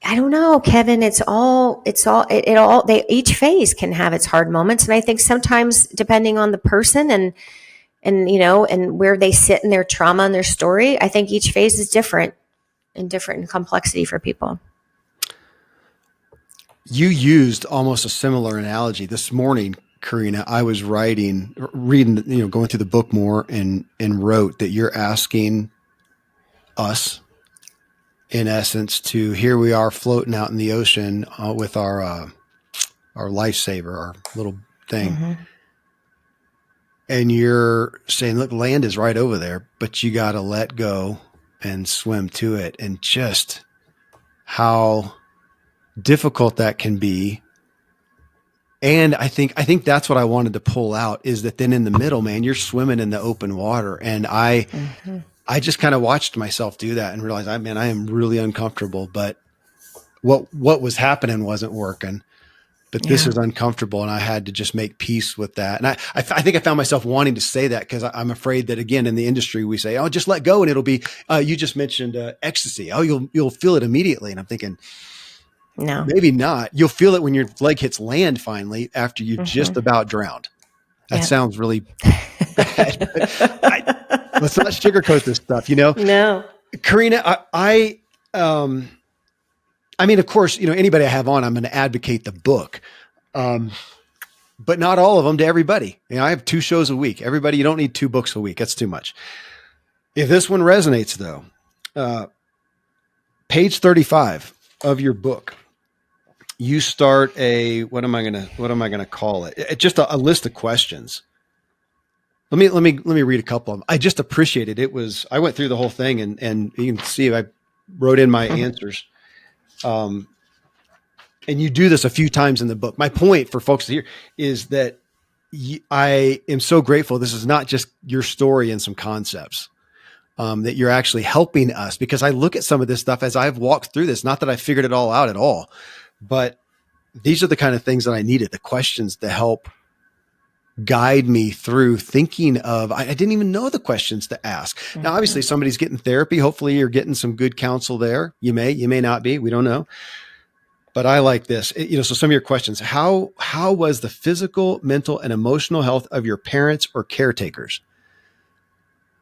I don't know, Kevin. Each phase can have its hard moments. And I think sometimes depending on the person and where they sit in their trauma and their story, I think each phase is different in complexity for people. You used almost a similar analogy this morning, Karena. I was reading, going through the book more and wrote that you're asking us, in essence, to here we are floating out in the ocean with our lifesaver, our little thing. Mm-hmm. And you're saying, look, land is right over there, but you got to let go and swim to it. And just how difficult that can be. And I think that's what I wanted to pull out, is that then in the middle, man, you're swimming in the open water. And I just kind of watched myself do that and realized, I am really uncomfortable, but what was happening wasn't working. But this is uncomfortable, and I had to just make peace with that. And I think I found myself wanting to say that because I'm afraid that, again, in the industry, we say, oh, just let go and it'll be, you just mentioned ecstasy. Oh, you'll feel it immediately. And I'm thinking, no, maybe not. You'll feel it when your leg hits land finally after you've just about drowned. That sounds really bad. Let's not sugarcoat this stuff, No. Karena, I mean, of course, anybody I have on, I'm going to advocate the book, but not all of them to everybody. I have 2 shows a week. Everybody, you don't need 2 books a week. That's too much. If this one resonates, though, page 35 of your book, you start what am I going to call it? It's just a list of questions. Let me read a couple of them. I just appreciated it. I went through the whole thing and you can see I wrote in my answers. And you do this a few times in the book. My point for folks here is that I am so grateful. This is not just your story and some concepts, that you're actually helping us, because I look at some of this stuff as I've walked through this, not that I figured it all out at all, but these are the kind of things that I needed, the questions to help guide me through thinking of, I didn't even know the questions to ask. Now, obviously somebody's getting therapy. Hopefully you're getting some good counsel there. You may not be, we don't know, but I like this. So some of your questions, how was the physical, mental, and emotional health of your parents or caretakers?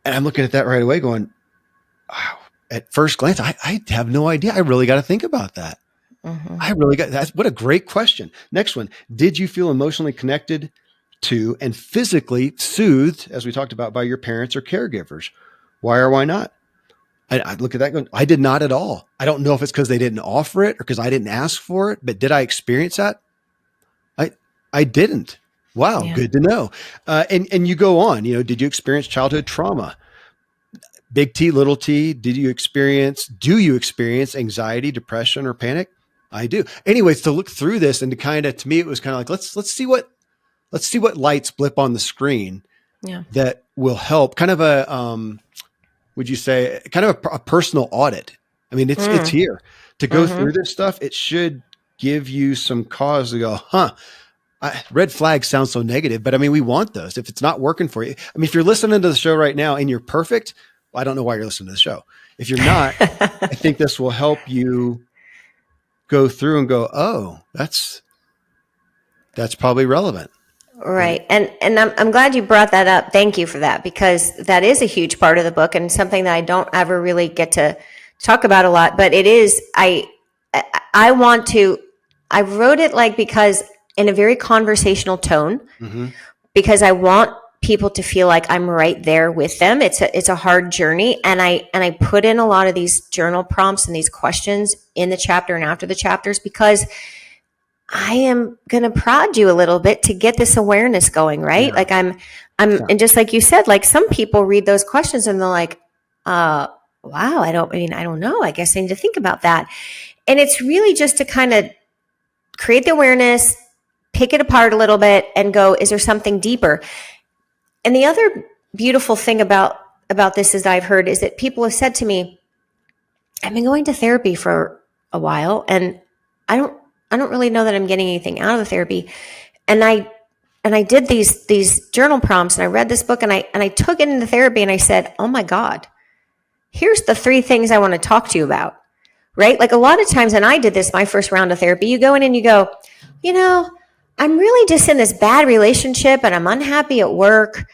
And I'm looking at that right away going, wow, at first glance, I have no idea. I really got to think about that. What a great question. Next one. Did you feel emotionally connected to and physically soothed, as we talked about, by your parents or caregivers? Why or why not? I look at that going, I did not at all. I don't know if it's because they didn't offer it or because I didn't ask for it, but did I experience that? I didn't. Wow. Yeah. Good to know. And you go on, did you experience childhood trauma? Big T, little t, do you experience anxiety, depression, or panic? I do. Anyways, to look through this and to me, it was kind of like, let's see what lights blip on the screen that will help. Kind of would you say, kind of a personal audit? I mean, it's here to go through this stuff. It should give you some cause to go, red flag sounds so negative, but I mean, we want those. If it's not working for you, I mean, if you're listening to the show right now and you're perfect, well, I don't know why you're listening to the show. If you're not, I think this will help you go through and go, oh, that's probably relevant. Right. And I'm glad you brought that up. Thank you for that, because that is a huge part of the book and something that I don't ever really get to talk about a lot, but it is, I wrote it because in a very conversational tone, because I want people to feel like I'm right there with them. It's a hard journey. And I put in a lot of these journal prompts and these questions in the chapter and after the chapters, because I am going to prod you a little bit to get this awareness going, right? Yeah. And just like you said, some people read those questions and they're like, wow, I don't know. I guess I need to think about that. And it's really just to kind of create the awareness, pick it apart a little bit and go, is there something deeper? And the other beautiful thing about this is I've heard is that people have said to me, I've been going to therapy for a while and I don't really know that I'm getting anything out of the therapy. And I did these journal prompts and I read this book and I took it into therapy and I said, oh my God, here's the 3 things I want to talk to you about. right? Like a lot of times, and I did this my first round of therapy, you go in and you go, I'm really just in this bad relationship and I'm unhappy at work.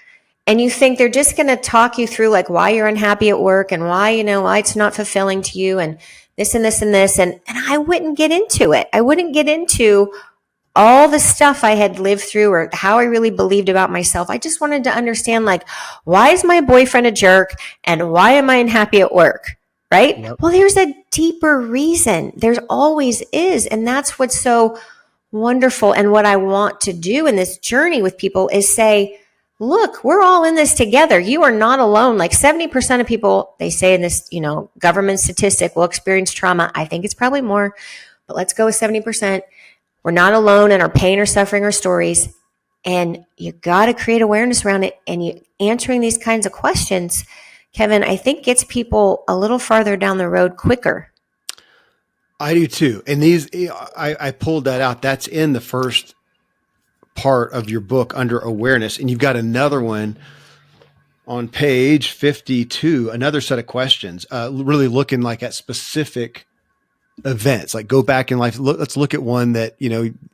And you think they're just going to talk you through like why you're unhappy at work and why it's not fulfilling to you and this and this and this. And I wouldn't get into it. I wouldn't get into all the stuff I had lived through or how I really believed about myself. I just wanted to understand, like, why is my boyfriend a jerk and why am I unhappy at work? Right? Yep. Well, there's a deeper reason. There's always is. And that's what's so wonderful. And what I want to do in this journey with people is say, look, we're all in this together. You are not alone. Like 70% of people, they say in this, government statistic will experience trauma. I think it's probably more, but let's go with 70%. We're not alone in our pain or suffering or stories. And you got to create awareness around it. And you answering these kinds of questions, Kevin, I think gets people a little farther down the road quicker. I do too. And I pulled that out. That's in the first part of your book under awareness. And you've got another one on page 52, another set of questions, really looking like at specific events, like go back in life. Let's look at one that,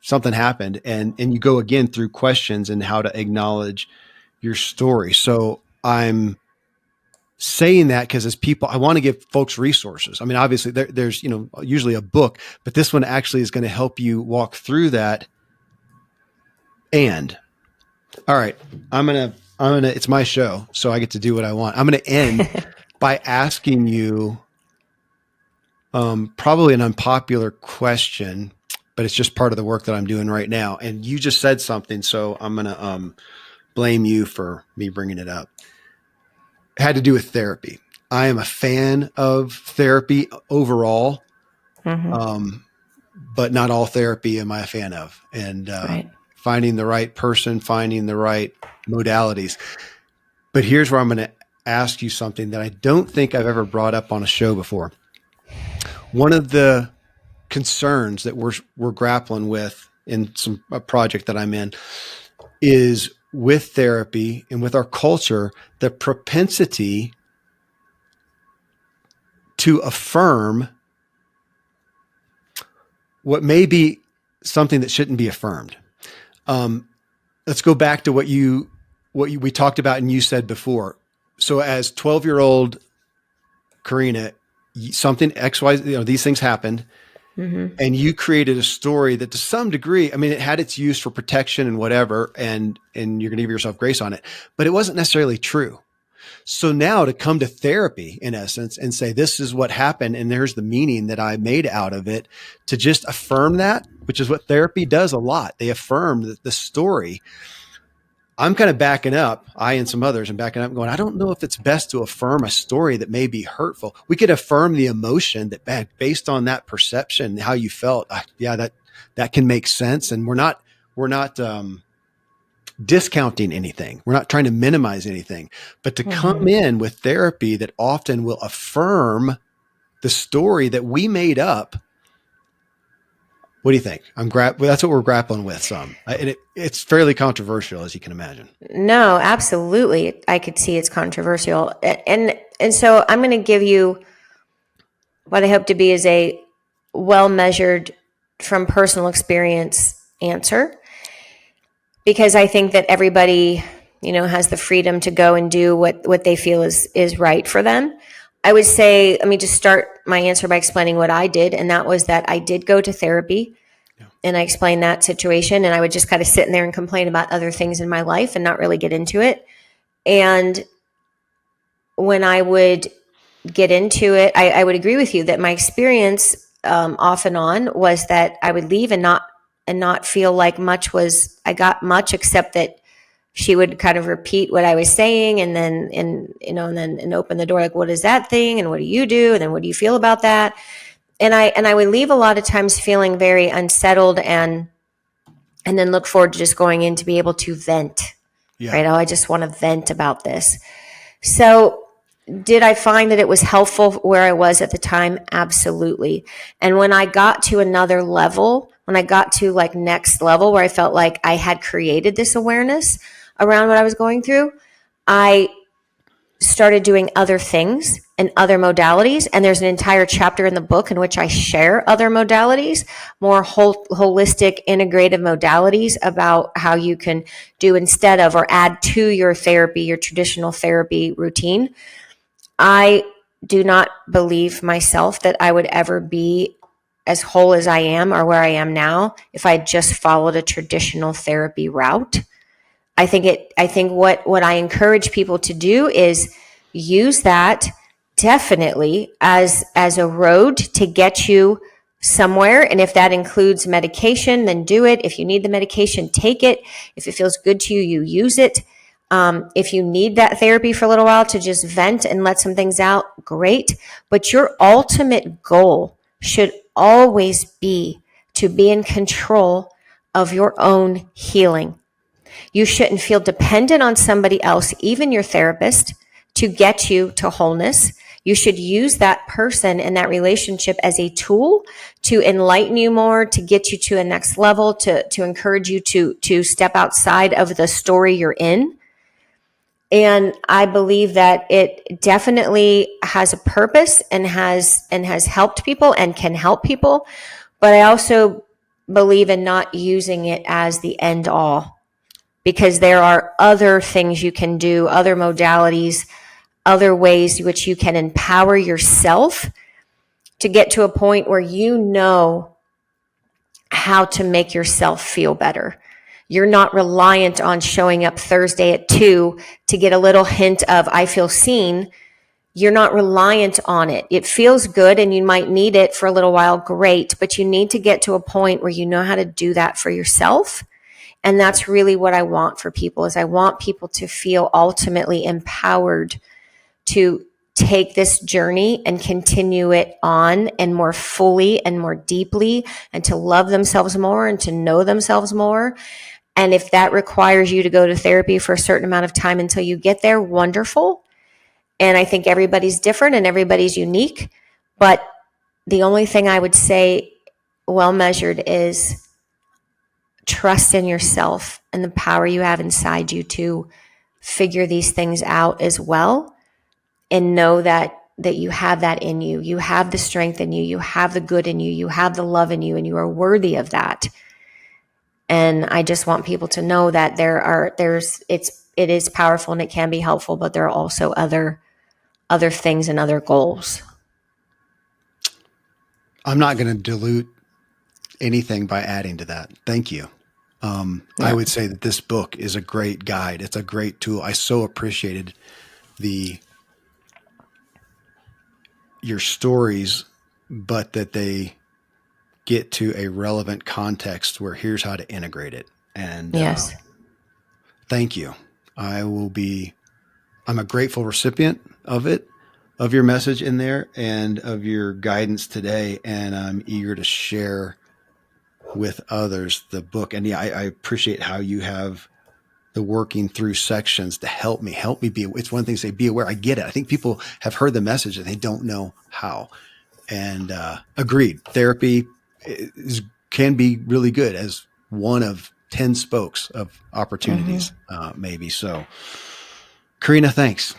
something happened and you go again through questions and how to acknowledge your story. So I'm saying that because as people, I want to give folks resources. I mean, obviously there's, usually a book, but this one actually is going to help you walk through that. And all right, it's my show, so I get to do what I want. I'm going to end by asking you probably an unpopular question, but it's just part of the work that I'm doing right now. And you just said something, so I'm going to blame you for me bringing it up. It had to do with therapy. I am a fan of therapy overall, but not all therapy am I a fan of. And right. Finding the right person, finding the right modalities. But here's where I'm going to ask you something that I don't think I've ever brought up on a show before. One of the concerns that we're grappling with in a project that I'm in is with therapy and with our culture, the propensity to affirm what may be something that shouldn't be affirmed. Let's go back to what we talked about and you said before. So as 12-year-old Karena, something XY, these things happened, and you created a story that to some degree, I mean, it had its use for protection and whatever, and you're going to give yourself grace on it, but it wasn't necessarily true. So now to come to therapy in essence and say, this is what happened and there's the meaning that I made out of it, to just affirm that, which is what therapy does a lot. They affirm the story. I'm kind of backing up, I and some others, and backing up and going, I don't know if it's best to affirm a story that may be hurtful. We could affirm the emotion that based on that perception, how you felt, that can make sense. And we're not discounting anything. We're not trying to minimize anything, but to come in with therapy that often will affirm the story that we made up. What do you think? That's what we're grappling with some. And it's fairly controversial, as you can imagine. No, absolutely. I could see it's controversial. And so I'm going to give you what I hope to be is a well-measured from personal experience answer. Because I think that everybody, has the freedom to go and do what they feel is right for them. I would say, let me just start my answer by explaining what I did. And that was that I did go to therapy and I explained that situation. And I would just kind of sit in there and complain about other things in my life and not really get into it. And when I would get into it, I would agree with you that my experience off and on was that I would leave and not feel like I got much, except that she would kind of repeat what I was saying and then open the door, like, what is that thing? And what do you do? And then what do you feel about that? And I would leave a lot of times feeling very unsettled and then look forward to just going in to be able to vent, right? Oh, I just want to vent about this. So did I find that it was helpful where I was at the time? Absolutely. And when I got to another level, when I got to like next level where I felt like I had created this awareness around what I was going through, I started doing other things and other modalities. And there's an entire chapter in the book in which I share other modalities, more holistic, integrative modalities about how you can do instead of or add to your therapy, your traditional therapy routine. I do not believe myself that I would ever be as whole as I am or where I am now if I just followed a traditional therapy route. I think what I encourage people to do is use that definitely as a road to get you somewhere. And if that includes medication, then do it. If you need the medication, take it. If it feels good to you, you use it. If you need that therapy for a little while to just vent and let some things out, great. But your ultimate goal should always be to be in control of your own healing. You shouldn't feel dependent on somebody else, even your therapist, to get you to wholeness. You should use that person and that relationship as a tool to enlighten you more, to get you to a next level, to encourage you to step outside of the story you're in. And I believe that it definitely has a purpose and has helped people and can help people. But I also believe in not using it as the end all, because there are other things you can do, other modalities, other ways which you can empower yourself to get to a point where you know how to make yourself feel better. You're not reliant on showing up Thursday at 2 to get a little hint of, I feel seen. You're not reliant on it. It feels good and you might need it for a little while, great, but you need to get to a point where you know how to do that for yourself. And that's really what I want for people, is I want people to feel ultimately empowered to take this journey and continue it on and more fully and more deeply, and to love themselves more and to know themselves more. And if that requires you to go to therapy for a certain amount of time until you get there, wonderful. And I think everybody's different and everybody's unique. But the only thing I would say, well measured, is trust in yourself and the power you have inside you to figure these things out as well. And know that you have that in you. You have the strength in you. You have the good in you. You have the love in you, and you are worthy of that. And I just want people to know that it is powerful and it can be helpful, but there are also other things and other goals. I'm not going to dilute anything by adding to that. Thank you. Yeah. I would say that this book is a great guide. It's a great tool. I so appreciated your stories, but that they get to a relevant context where here's how to integrate it. And yes, thank you. I'm a grateful recipient of it, of your message in there and of your guidance today. And I'm eager to share with others the book. And yeah, I appreciate how you have the working through sections to help me be. It's one thing to say, be aware. I get it. I think people have heard the message and they don't know how. And agreed. Therapy can be really good as one of 10 spokes of opportunities, maybe. So, Karena, thanks.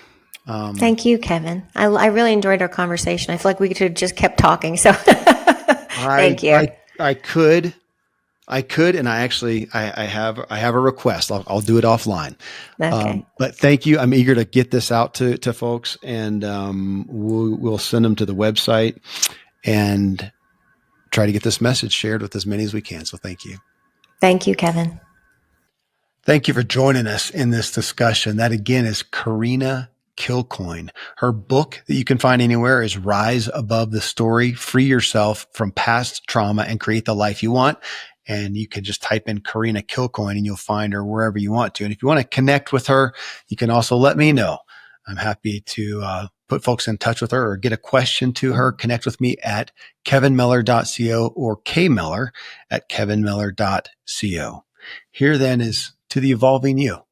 Thank you, Kevin. I really enjoyed our conversation. I feel like we could have just kept talking. So thank you. I could, and I have a request. I'll do it offline. Okay. But thank you. I'm eager to get this out to folks, and we'll send them to the website and try to get this message shared with as many as we can. So thank you. Thank you, Kevin. Thank you for joining us in this discussion. That again is Karena Kilcoyne. Her book that you can find anywhere is Rise Above the Story, Free Yourself from Past Trauma and Create the Life You Want. And you can just type in Karena Kilcoyne and you'll find her wherever you want to. And if you want to connect with her, you can also let me know. I'm happy to put folks in touch with her or get a question to her. Connect with me at kevinmiller.co or kmiller@kevinmiller.co. Here then is to the evolving you.